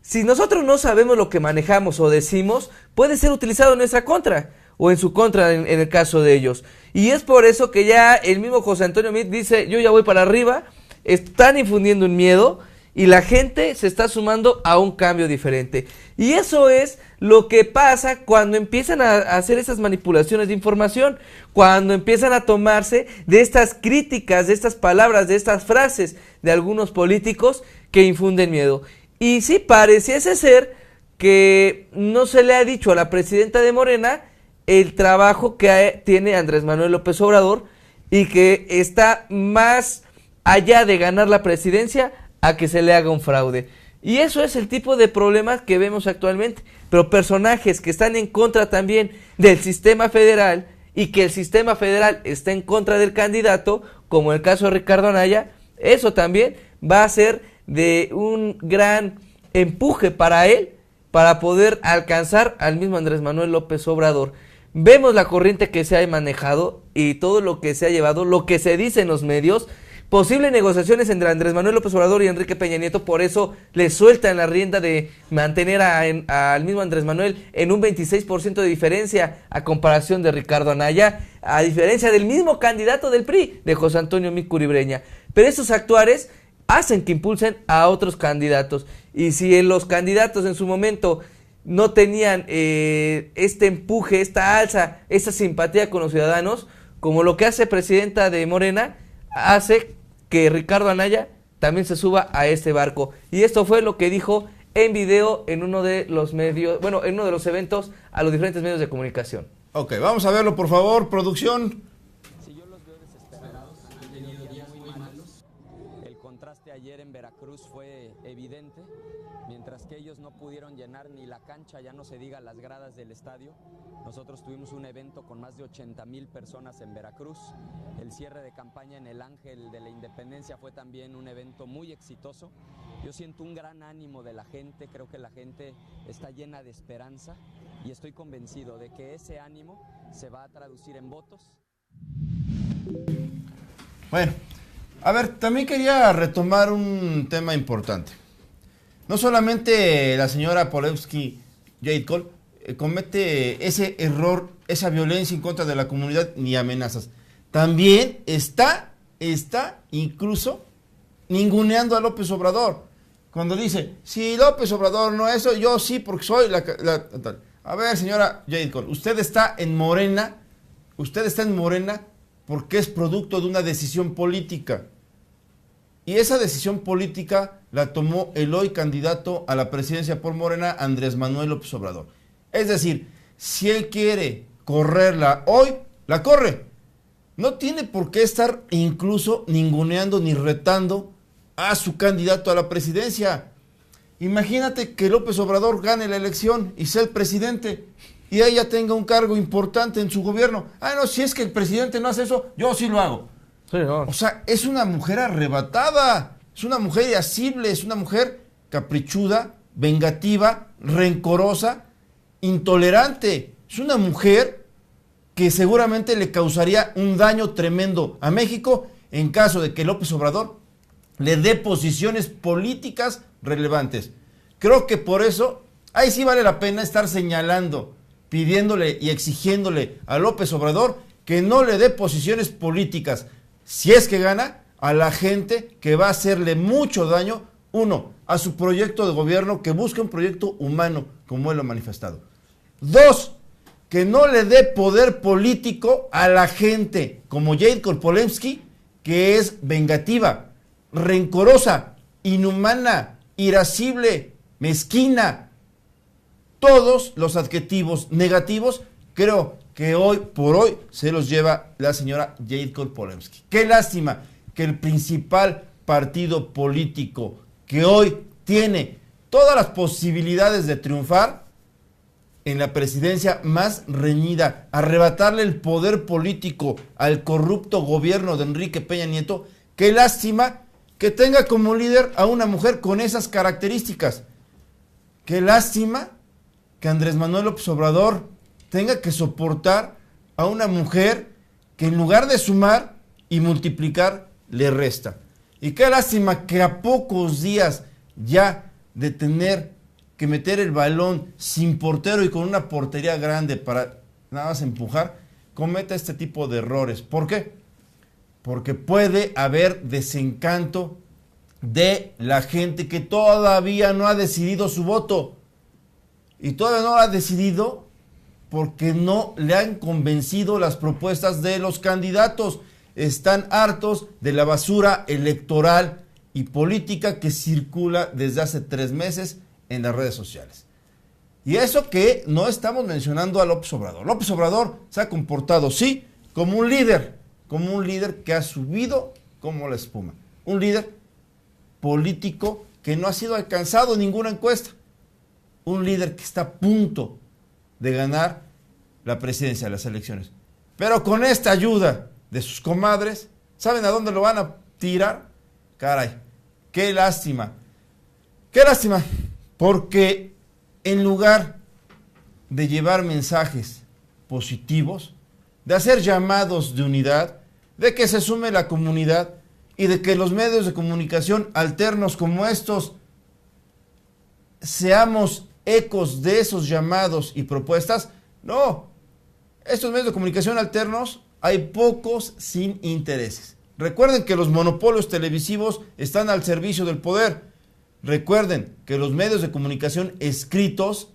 si nosotros no sabemos lo que manejamos o decimos, puede ser utilizado en nuestra contra, o en su contra en el caso de ellos. Y es por eso que ya el mismo José Antonio Meade dice, yo ya voy para arriba, están infundiendo un miedo y la gente se está sumando a un cambio diferente. Y eso es lo que pasa cuando empiezan a hacer esas manipulaciones de información, cuando empiezan a tomarse de estas críticas, de estas palabras, de estas frases de algunos políticos que infunden miedo. Y sí pareciese ser que no se le ha dicho a la presidenta de Morena el trabajo que tiene Andrés Manuel López Obrador y que está más allá de ganar la presidencia a que se le haga un fraude. Y eso es el tipo de problemas que vemos actualmente. Pero personajes que están en contra también del sistema federal y que el sistema federal está en contra del candidato, como el caso de Ricardo Anaya, eso también va a ser de un gran empuje para él, para poder alcanzar al mismo Andrés Manuel López Obrador. Vemos la corriente que se ha manejado y todo lo que se ha llevado, lo que se dice en los medios, posibles negociaciones entre Andrés Manuel López Obrador y Enrique Peña Nieto, por eso le sueltan la rienda de mantener al mismo Andrés Manuel en un 26% de diferencia a comparación de Ricardo Anaya, a diferencia del mismo candidato del PRI, de José Antonio Meade Curibreña. Pero esos actuares hacen que impulsen a otros candidatos. Y si los candidatos en su momento no tenían este empuje, esta alza, esta simpatía con los ciudadanos, como lo que hace presidenta de Morena, hace que Ricardo Anaya también se suba a este barco. Y esto fue lo que dijo en video en uno de los medios, bueno, en uno de los eventos a los diferentes medios de comunicación. Ok, vamos a verlo, por favor, producción. Si yo los veo desesperados, han tenido días muy malos. El contraste ayer en Veracruz fue evidente. Mientras que ellos no pudieron llenar ni la cancha, ya no se diga las gradas del estadio. Nosotros tuvimos un evento con más de 80,000 personas en Veracruz. El cierre de campaña en el Ángel de la Independencia fue también un evento muy exitoso. Yo siento un gran ánimo de la gente, creo que la gente está llena de esperanza y estoy convencido de que ese ánimo se va a traducir en votos. Bueno, a ver, también quería retomar un tema importante. No solamente la señora Polensky Jade Cole comete ese error, esa violencia en contra de la comunidad ni amenazas. También está incluso ninguneando a López Obrador. Cuando dice, si López Obrador no es eso, yo sí, porque soy la tal. A ver, señora Jade Cole, usted está en Morena porque es producto de una decisión política. Y esa decisión política la tomó el hoy candidato a la presidencia por Morena, Andrés Manuel López Obrador. Es decir, si él quiere correrla hoy, la corre. No tiene por qué estar incluso ninguneando ni retando a su candidato a la presidencia. Imagínate que López Obrador gane la elección y sea el presidente y ella tenga un cargo importante en su gobierno. Ah, no, si es que el presidente no hace eso, yo sí lo hago. Sí, no. O sea, es una mujer arrebatada, es una mujer irascible, es una mujer caprichuda, vengativa, rencorosa, intolerante. Es una mujer que seguramente le causaría un daño tremendo a México en caso de que López Obrador le dé posiciones políticas relevantes. Creo que por eso, ahí sí vale la pena estar señalando, pidiéndole y exigiéndole a López Obrador que no le dé posiciones políticas, si es que gana, a la gente que va a hacerle mucho daño, uno, a su proyecto de gobierno, que busque un proyecto humano, como él lo ha manifestado. Dos, que no le dé poder político a la gente como Jade Cole Polensky, que es vengativa, rencorosa, inhumana, irascible, mezquina. Todos los adjetivos negativos, creo que hoy por hoy se los lleva la señora Jade Cole Polensky. Qué lástima que el principal partido político que hoy tiene todas las posibilidades de triunfar en la presidencia más reñida, arrebatarle el poder político al corrupto gobierno de Enrique Peña Nieto, qué lástima que tenga como líder a una mujer con esas características. Qué lástima que Andrés Manuel López Obrador tenga que soportar a una mujer que en lugar de sumar y multiplicar, le resta. Y qué lástima que a pocos días ya de tener que meter el balón sin portero y con una portería grande para nada más empujar, cometa este tipo de errores. ¿Por qué? Porque puede haber desencanto de la gente que todavía no ha decidido su voto. Y todavía no lo ha decidido porque no le han convencido las propuestas de los candidatos. Están hartos de la basura electoral y política que circula desde hace 3 meses en las redes sociales. Y eso que no estamos mencionando a López Obrador. López Obrador se ha comportado, sí, como un líder que ha subido como la espuma. Un líder político que no ha sido alcanzado en ninguna encuesta. Un líder que está a punto de ganar la presidencia de las elecciones. Pero con esta ayuda de sus comadres, ¿saben a dónde lo van a tirar? Caray, qué lástima. Qué lástima, porque en lugar de llevar mensajes positivos, de hacer llamados de unidad, de que se sume la comunidad y de que los medios de comunicación alternos como estos seamos ecos de esos llamados y propuestas, no. Estos medios de comunicación alternos hay pocos sin intereses. Recuerden que los monopolios televisivos están al servicio del poder. Recuerden que los medios de comunicación escritos,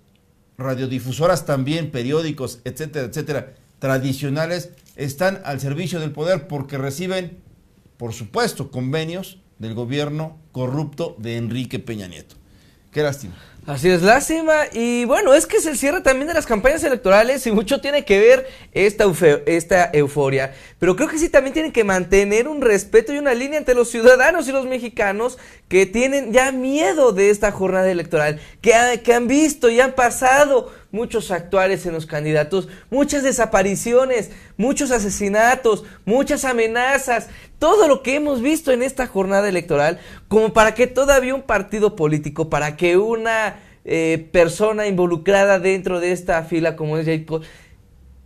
radiodifusoras también, periódicos, etcétera, etcétera, tradicionales, están al servicio del poder porque reciben, por supuesto, convenios del gobierno corrupto de Enrique Peña Nieto. Qué lástima. Así es, lástima. Y bueno, es que es el cierre también de las campañas electorales y mucho tiene que ver esta euforia. Pero creo que sí también tienen que mantener un respeto y una línea entre los ciudadanos y los mexicanos que tienen ya miedo de esta jornada electoral, que han visto y han pasado muchos actuales en los candidatos, muchas desapariciones, muchos asesinatos, muchas amenazas, todo lo que hemos visto en esta jornada electoral, como para que todavía un partido político, para que una persona involucrada dentro de esta fila como es Jade Cole,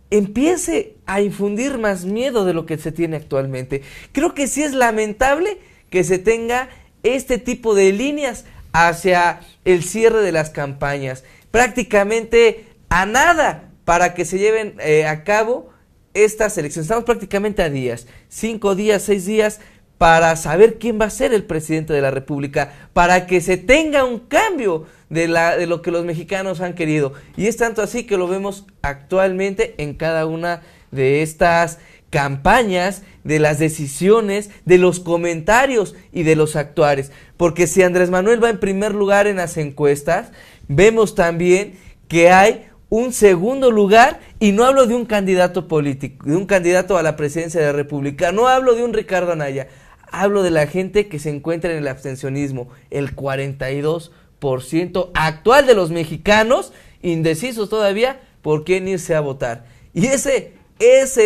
empiece a infundir más miedo de lo que se tiene actualmente. Creo que sí es lamentable que se tenga este tipo de líneas hacia el cierre de las campañas, prácticamente a nada para que se lleven a cabo estas elecciones. Estamos prácticamente a días, 5 días, 6 días, para saber quién va a ser el presidente de la República, para que se tenga un cambio de lo que los mexicanos han querido. Y es tanto así que lo vemos actualmente en cada una de estas campañas, de las decisiones, de los comentarios y de los actuares. Porque si Andrés Manuel va en primer lugar en las encuestas, vemos también que hay un segundo lugar, y no hablo de un candidato político, de un candidato a la presidencia de la República, no hablo de un Ricardo Anaya, hablo de la gente que se encuentra en el abstencionismo, el 42% actual de los mexicanos, indecisos todavía por quién irse a votar. Y ese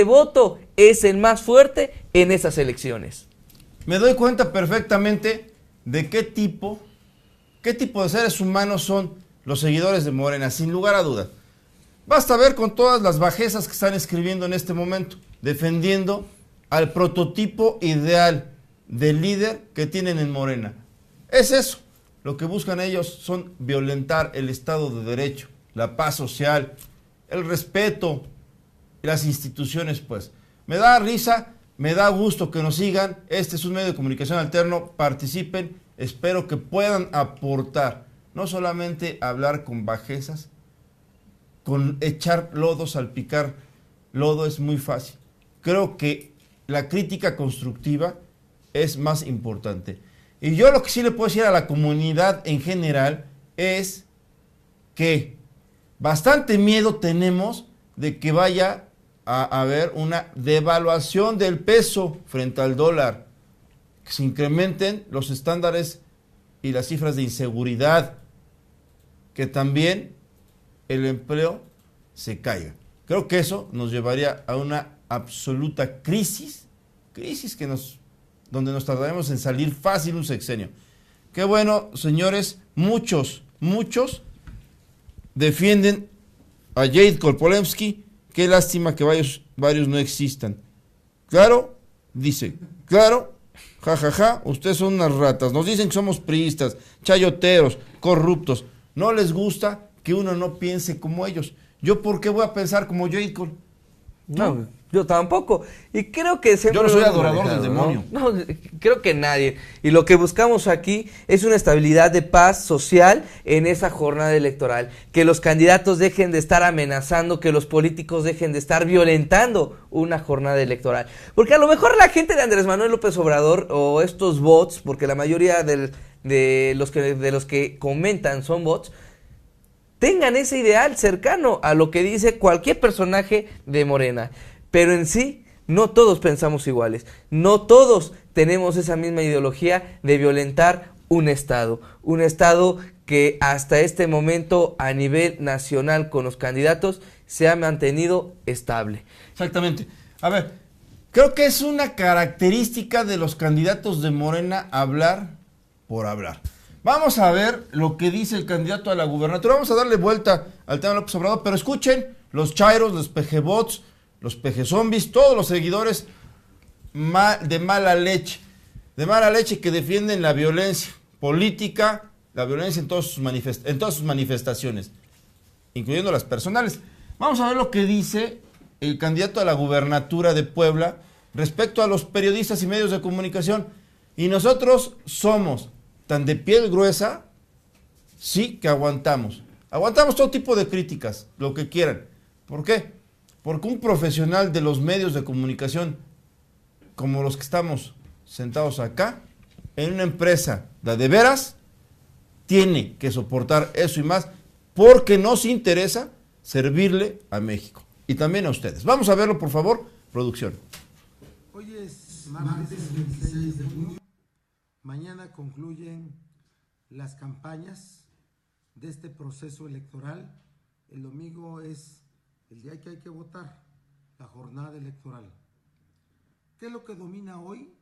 voto es el más fuerte en esas elecciones. Me doy cuenta perfectamente de qué tipo de seres humanos son los seguidores de Morena, sin lugar a duda. Basta ver con todas las bajezas que están escribiendo en este momento, defendiendo al prototipo ideal del líder que tienen en Morena. Es eso, lo que buscan ellos son violentar el Estado de Derecho, la paz social, el respeto, las instituciones, pues. Me da risa, me da gusto que nos sigan, este es un medio de comunicación alterno, participen, espero que puedan aportar, no solamente hablar con bajezas, con echar lodo, salpicar lodo es muy fácil. Creo que la crítica constructiva es más importante. Y yo lo que sí le puedo decir a la comunidad en general es que bastante miedo tenemos de que vaya a haber una devaluación del peso frente al dólar, que se incrementen los estándares y las cifras de inseguridad, que también el empleo se caiga. Creo que eso nos llevaría a una absoluta crisis donde nos tardaremos en salir fácil un sexenio. Qué bueno, señores, muchos defienden a Jade Kolpolemsky. Qué lástima que varios no existan. Claro, dice, claro, jajaja, ustedes son unas ratas, nos dicen que somos priistas, chayoteros, corruptos. No les gusta que uno no piense como ellos. ¿Yo por qué voy a pensar como Jade Cole? No, yo tampoco. Y creo que siempre yo no soy adorador del demonio. No, creo que nadie. Y lo que buscamos aquí es una estabilidad de paz social en esa jornada electoral. Que los candidatos dejen de estar amenazando, que los políticos dejen de estar violentando una jornada electoral. Porque a lo mejor la gente de Andrés Manuel López Obrador o estos bots, porque la mayoría de los que comentan son bots, tengan ese ideal cercano a lo que dice cualquier personaje de Morena. Pero en sí, no todos pensamos iguales. No todos tenemos esa misma ideología de violentar un Estado. Un Estado que hasta este momento a nivel nacional con los candidatos se ha mantenido estable. Exactamente. A ver, creo que es una característica de los candidatos de Morena hablar por hablar. Vamos a ver lo que dice el candidato a la gubernatura. Vamos a darle vuelta al tema de López Obrador, pero escuchen los chairos, los pejebots, los pejezombies, todos los seguidores de mala leche que defienden la violencia política, la violencia en todas sus manifestaciones, incluyendo las personales. Vamos a ver lo que dice el candidato a la gubernatura de Puebla, respecto a los periodistas y medios de comunicación. Y nosotros somos tan de piel gruesa, sí, que aguantamos. Aguantamos todo tipo de críticas, lo que quieran. ¿Por qué? Porque un profesional de los medios de comunicación, como los que estamos sentados acá, en una empresa de veras, tiene que soportar eso y más, porque nos interesa servirle a México y también a ustedes. Vamos a verlo, por favor, producción. Hoy es martes 26 de junio. Mañana concluyen las campañas de este proceso electoral. El domingo es el día que hay que votar, la jornada electoral. ¿Qué es lo que domina hoy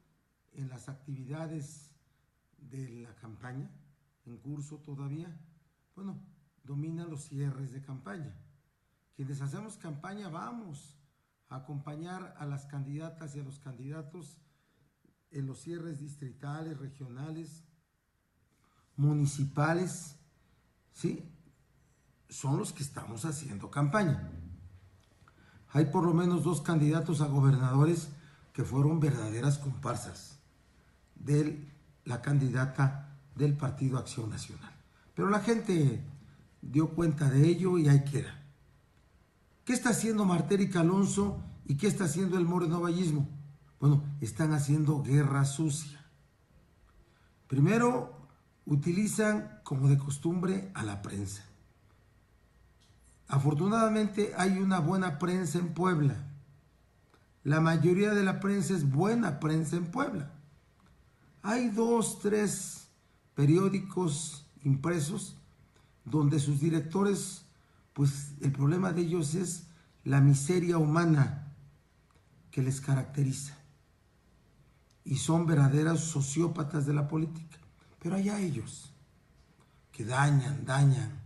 en las actividades de la campaña, en curso todavía? Bueno, dominan los cierres de campaña. Quienes hacemos campaña vamos a acompañar a las candidatas y a los candidatos en los cierres distritales, regionales, municipales, ¿sí? Son los que estamos haciendo campaña. Hay por lo menos 2 candidatos a gobernadores que fueron verdaderas comparsas de la candidata del Partido Acción Nacional. Pero la gente dio cuenta de ello y ahí queda. ¿Qué está haciendo Martérica Alonso y qué está haciendo el morenovallismo? Bueno, están haciendo guerra sucia. Primero, utilizan como de costumbre a la prensa. Afortunadamente hay una buena prensa en Puebla. La mayoría de la prensa es buena prensa en Puebla. Hay 2, 3 periódicos impresos donde sus directores, pues el problema de ellos es la miseria humana que les caracteriza. Y son verdaderos sociópatas de la política. Pero allá ellos, que dañan.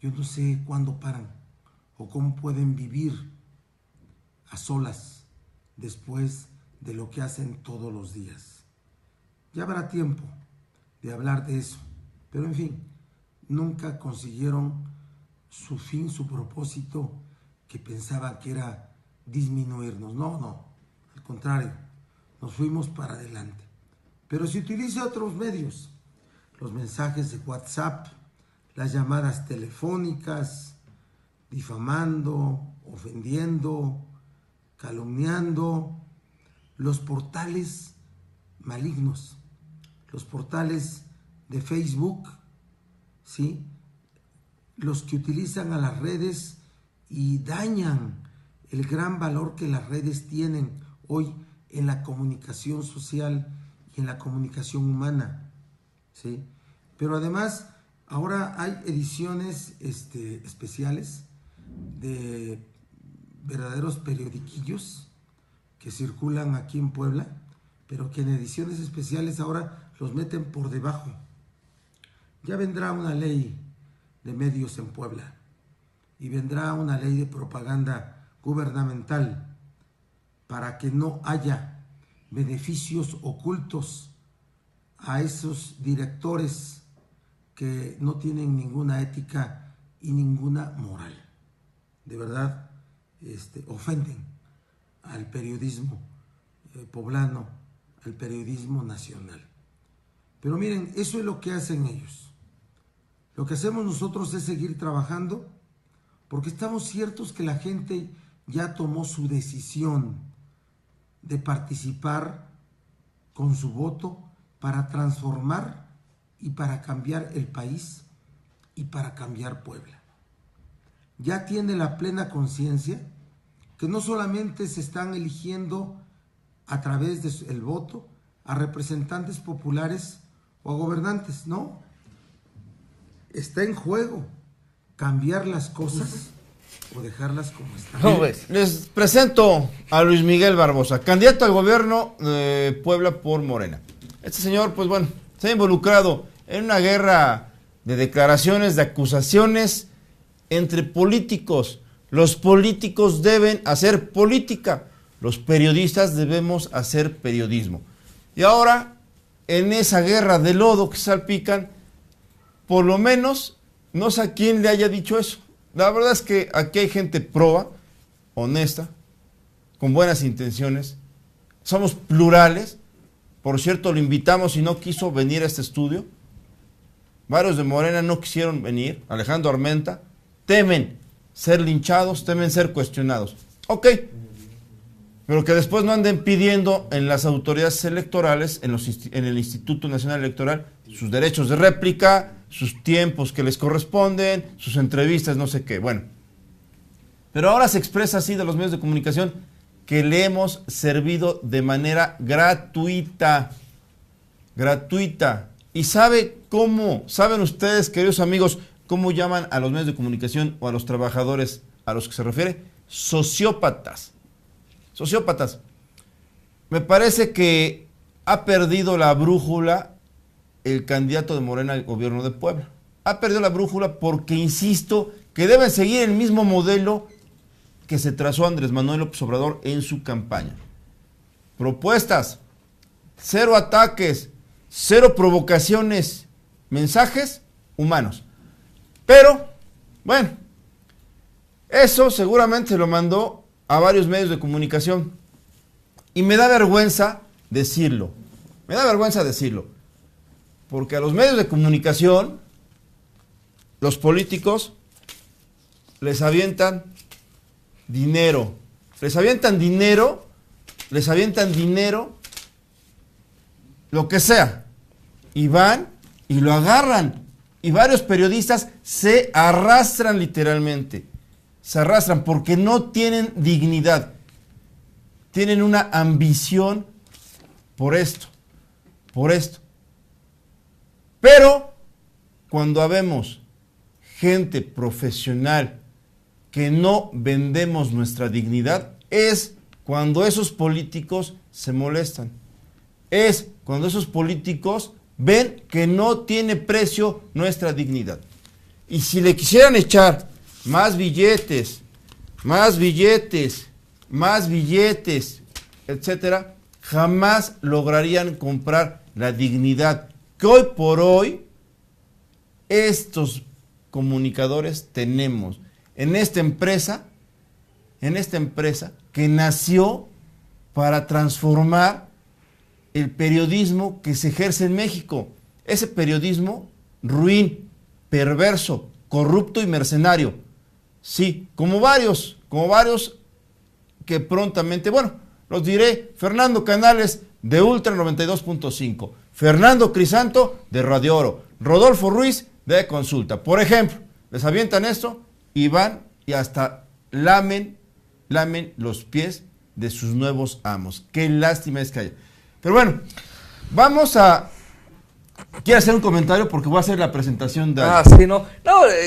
Yo no sé cuándo paran o cómo pueden vivir a solas después de lo que hacen todos los días. Ya habrá tiempo de hablar de eso, pero en fin, nunca consiguieron su fin, su propósito, que pensaban que era disminuirnos. No, al contrario, nos fuimos para adelante. Pero si utiliza otros medios, los mensajes de WhatsApp, las llamadas telefónicas, difamando, ofendiendo, calumniando, los portales malignos, los portales de Facebook, ¿sí? Los que utilizan a las redes y dañan el gran valor que las redes tienen hoy en la comunicación social y en la comunicación humana, ¿sí? Pero además, ahora hay ediciones especiales de verdaderos periodiquillos que circulan aquí en Puebla, pero que en ediciones especiales ahora los meten por debajo. Ya vendrá una ley de medios en Puebla y vendrá una ley de propaganda gubernamental para que no haya beneficios ocultos a esos directores que no tienen ninguna ética y ninguna moral. De verdad, ofenden al periodismo poblano, al periodismo nacional. Pero miren, eso es lo que hacen ellos. Lo que hacemos nosotros es seguir trabajando, porque estamos ciertos que la gente ya tomó su decisión de participar con su voto para transformar y para cambiar el país y para cambiar Puebla. Ya tiene la plena conciencia que no solamente se están eligiendo a través del voto a representantes populares o a gobernantes, no. Está en juego cambiar las cosas o dejarlas como están. ¿Cómo ves? Les presento a Luis Miguel Barbosa, candidato al gobierno de Puebla por Morena. Este señor, pues bueno, se ha involucrado en una guerra de declaraciones, de acusaciones entre políticos. Los políticos deben hacer política, los periodistas debemos hacer periodismo. Y ahora, en esa guerra de lodo que salpican, por lo menos, no sé a quién le haya dicho eso. La verdad es que aquí hay gente proba, honesta, con buenas intenciones, somos plurales. Por cierto, lo invitamos y no quiso venir a este estudio. Varios de Morena no quisieron venir. Alejandro Armenta. Temen ser linchados, temen ser cuestionados. Ok, pero que después no anden pidiendo en las autoridades electorales, en el Instituto Nacional Electoral, sus derechos de réplica, sus tiempos que les corresponden, sus entrevistas, no sé qué. Bueno, pero ahora se expresa así de los medios de comunicación que le hemos servido de manera gratuita. Gratuita. ¿Y sabe cómo? ¿Saben ustedes, queridos amigos, cómo llaman a los medios de comunicación o a los trabajadores a los que se refiere? Sociópatas. Sociópatas. Me parece que ha perdido la brújula el candidato de Morena al gobierno de Puebla. Ha perdido la brújula porque, insisto, que deben seguir el mismo modelo que se trazó Andrés Manuel López Obrador en su campaña. Propuestas, cero ataques, cero provocaciones, mensajes humanos. Pero, bueno, eso seguramente se lo mandó a varios medios de comunicación. Y me da vergüenza decirlo. Me da vergüenza decirlo. Porque a los medios de comunicación, los políticos, les avientan dinero. Les avientan dinero, lo que sea. Y van y lo agarran. Y varios periodistas se arrastran literalmente. Se arrastran porque no tienen dignidad. Tienen una ambición por esto. Por esto. Pero cuando habemos gente profesional que no vendemos nuestra dignidad, es cuando esos políticos se molestan. Es cuando esos políticos ven que no tiene precio nuestra dignidad. Y si le quisieran echar más billetes, etcétera, jamás lograrían comprar la dignidad que hoy por hoy estos comunicadores tenemos en esta empresa que nació para transformar el periodismo que se ejerce en México. Ese periodismo ruin, perverso, corrupto y mercenario. Sí, como varios que prontamente, bueno, los diré: Fernando Canales de Ultra 92.5, Fernando Crisanto de Radio Oro, Rodolfo Ruiz de Consulta. Por ejemplo, les avientan esto y van y hasta lamen los pies de sus nuevos amos. Qué lástima es que haya. Pero bueno, vamos a... Quiero hacer un comentario porque voy a hacer la presentación de... Sí, no,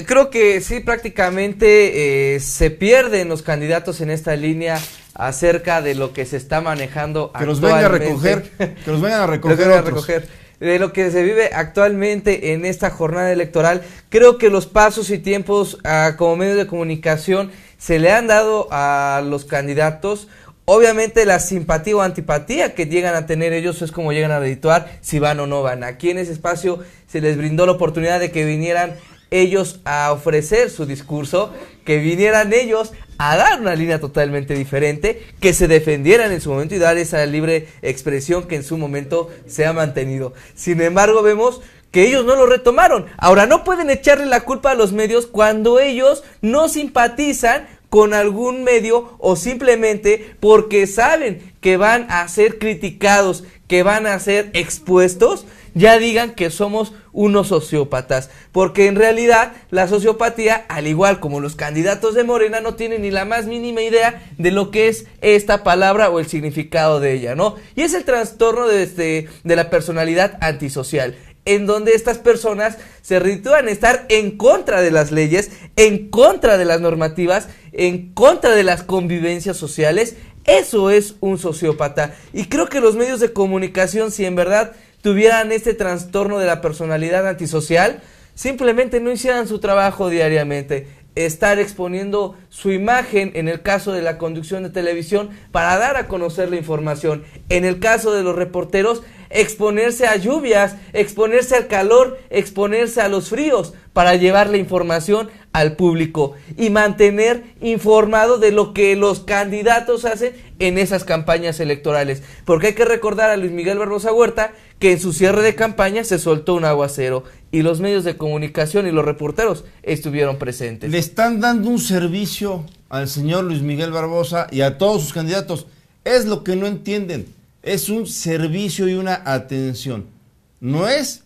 creo que sí, prácticamente se pierden los candidatos en esta línea acerca de lo que se está manejando que los vengan a recoger, que los vengan a recoger de lo que se vive actualmente en esta jornada electoral. Creo que los pasos y tiempos como medios de comunicación se le han dado a los candidatos. Obviamente la simpatía o antipatía que llegan a tener ellos es como llegan a redituar si van o no van. Aquí en ese espacio se les brindó la oportunidad de que vinieran ellos a ofrecer su discurso, que vinieran ellos a dar una línea totalmente diferente, que se defendieran en su momento y dar esa libre expresión que en su momento se ha mantenido. Sin embargo, vemos que ellos no lo retomaron. Ahora, no pueden echarle la culpa a los medios cuando ellos no simpatizan con algún medio o simplemente porque saben que van a ser criticados, que van a ser expuestos, ya digan que somos unos sociópatas, porque en realidad la sociopatía, al igual como los candidatos de Morena, no tienen ni la más mínima idea de lo que es esta palabra o el significado de ella, ¿no? Y es el trastorno de la personalidad antisocial, en donde estas personas se reditúan estar en contra de las leyes, en contra de las normativas, en contra de las convivencias sociales. Eso es un sociópata. Y creo que los medios de comunicación, si en verdad tuvieran este trastorno de la personalidad antisocial, simplemente no hicieran su trabajo diariamente. Estar exponiendo su imagen en el caso de la conducción de televisión para dar a conocer la información. En el caso de los reporteros, exponerse a lluvias, exponerse al calor, exponerse a los fríos para llevar la información al público y mantener informado de lo que los candidatos hacen en esas campañas electorales. Porque hay que recordar a Luis Miguel Barbosa Huerta que en su cierre de campaña se soltó un aguacero y los medios de comunicación y los reporteros estuvieron presentes. Le están dando un servicio al señor Luis Miguel Barbosa y a todos sus candidatos. Es lo que no entienden. Es un servicio y una atención. No es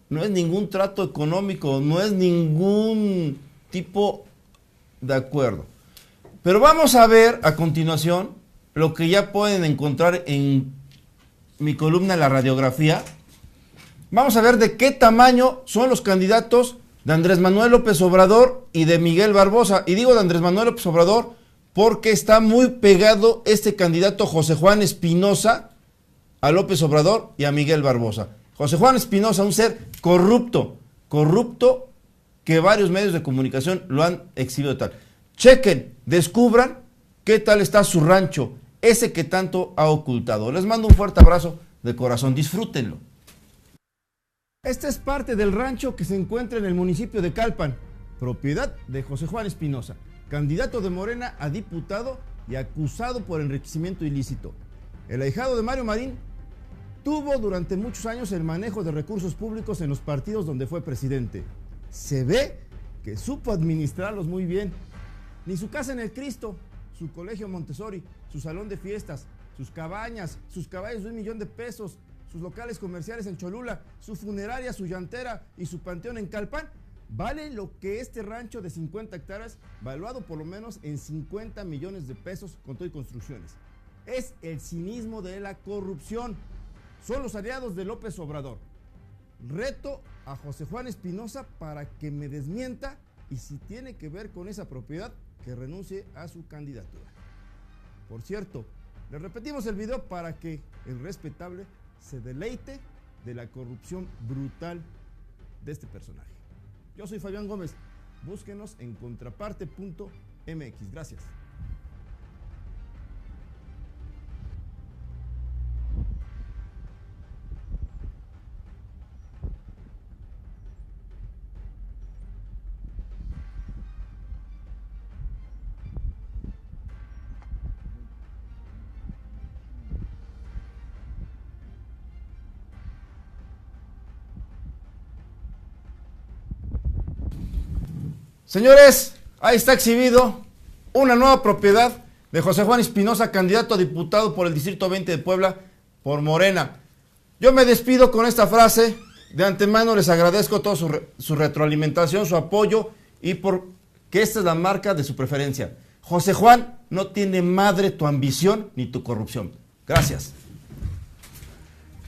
ningún trato económico, no es ningún tipo de acuerdo. Pero vamos a ver a continuación lo que ya pueden encontrar en mi columna La Radiografía. Vamos a ver de qué tamaño son los candidatos de Andrés Manuel López Obrador y de Miguel Barbosa. Y digo de Andrés Manuel López Obrador porque está muy pegado este candidato José Juan Espinosa a López Obrador y a Miguel Barbosa. José Juan Espinosa, un ser corrupto que varios medios de comunicación lo han exhibido tal. Chequen, descubran qué tal está su rancho, ese que tanto ha ocultado. Les mando un fuerte abrazo de corazón, disfrútenlo. Este es parte del rancho que se encuentra en el municipio de Calpan, propiedad de José Juan Espinosa, candidato de Morena a diputado y acusado por enriquecimiento ilícito. El ahijado de Mario Marín tuvo durante muchos años el manejo de recursos públicos en los partidos donde fue presidente. Se ve que supo administrarlos muy bien. Ni su casa en el Cristo, su colegio Montessori, su salón de fiestas, sus cabañas, sus caballos de $1 millón, sus locales comerciales en Cholula, su funeraria, su llantera y su panteón en Calpan, vale lo que este rancho de 50 hectáreas, valuado por lo menos en $50 millones con todo y construcciones. Es el cinismo de la corrupción. Son los aliados de López Obrador. Reto a José Juan Espinosa para que me desmienta y si tiene que ver con esa propiedad, que renuncie a su candidatura. Por cierto, le repetimos el video para que el respetable se deleite de la corrupción brutal de este personaje. Yo soy Fabián Gómez. Búsquenos en contraparte.mx. Gracias. Señores, ahí está exhibido una nueva propiedad de José Juan Espinosa, candidato a diputado por el Distrito 20 de Puebla por Morena. Yo me despido con esta frase. De antemano les agradezco toda su retroalimentación, su apoyo y porque esta es la marca de su preferencia. José Juan, no tiene madre tu ambición ni tu corrupción. Gracias.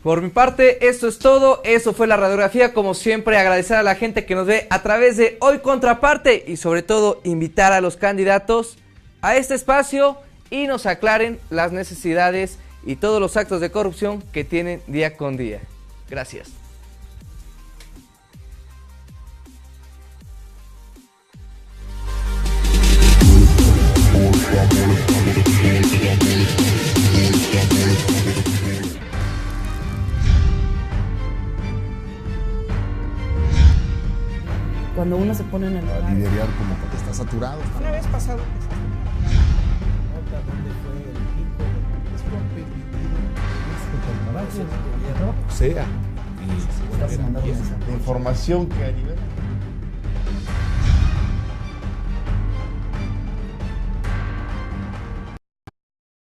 Por mi parte, esto es todo. Eso fue La Radiografía. Como siempre, agradecer a la gente que nos ve a través de Hoy Contraparte y sobre todo invitar a los candidatos a este espacio y nos aclaren las necesidades y todos los actos de corrupción que tienen día con día. Gracias. Cuando uno se pone en el lugar. Liderar como que está saturado. Una vez pasado. Nota dónde fue el pico. Es competitivo. Es el trabajo. Sea. Y Información que a nivel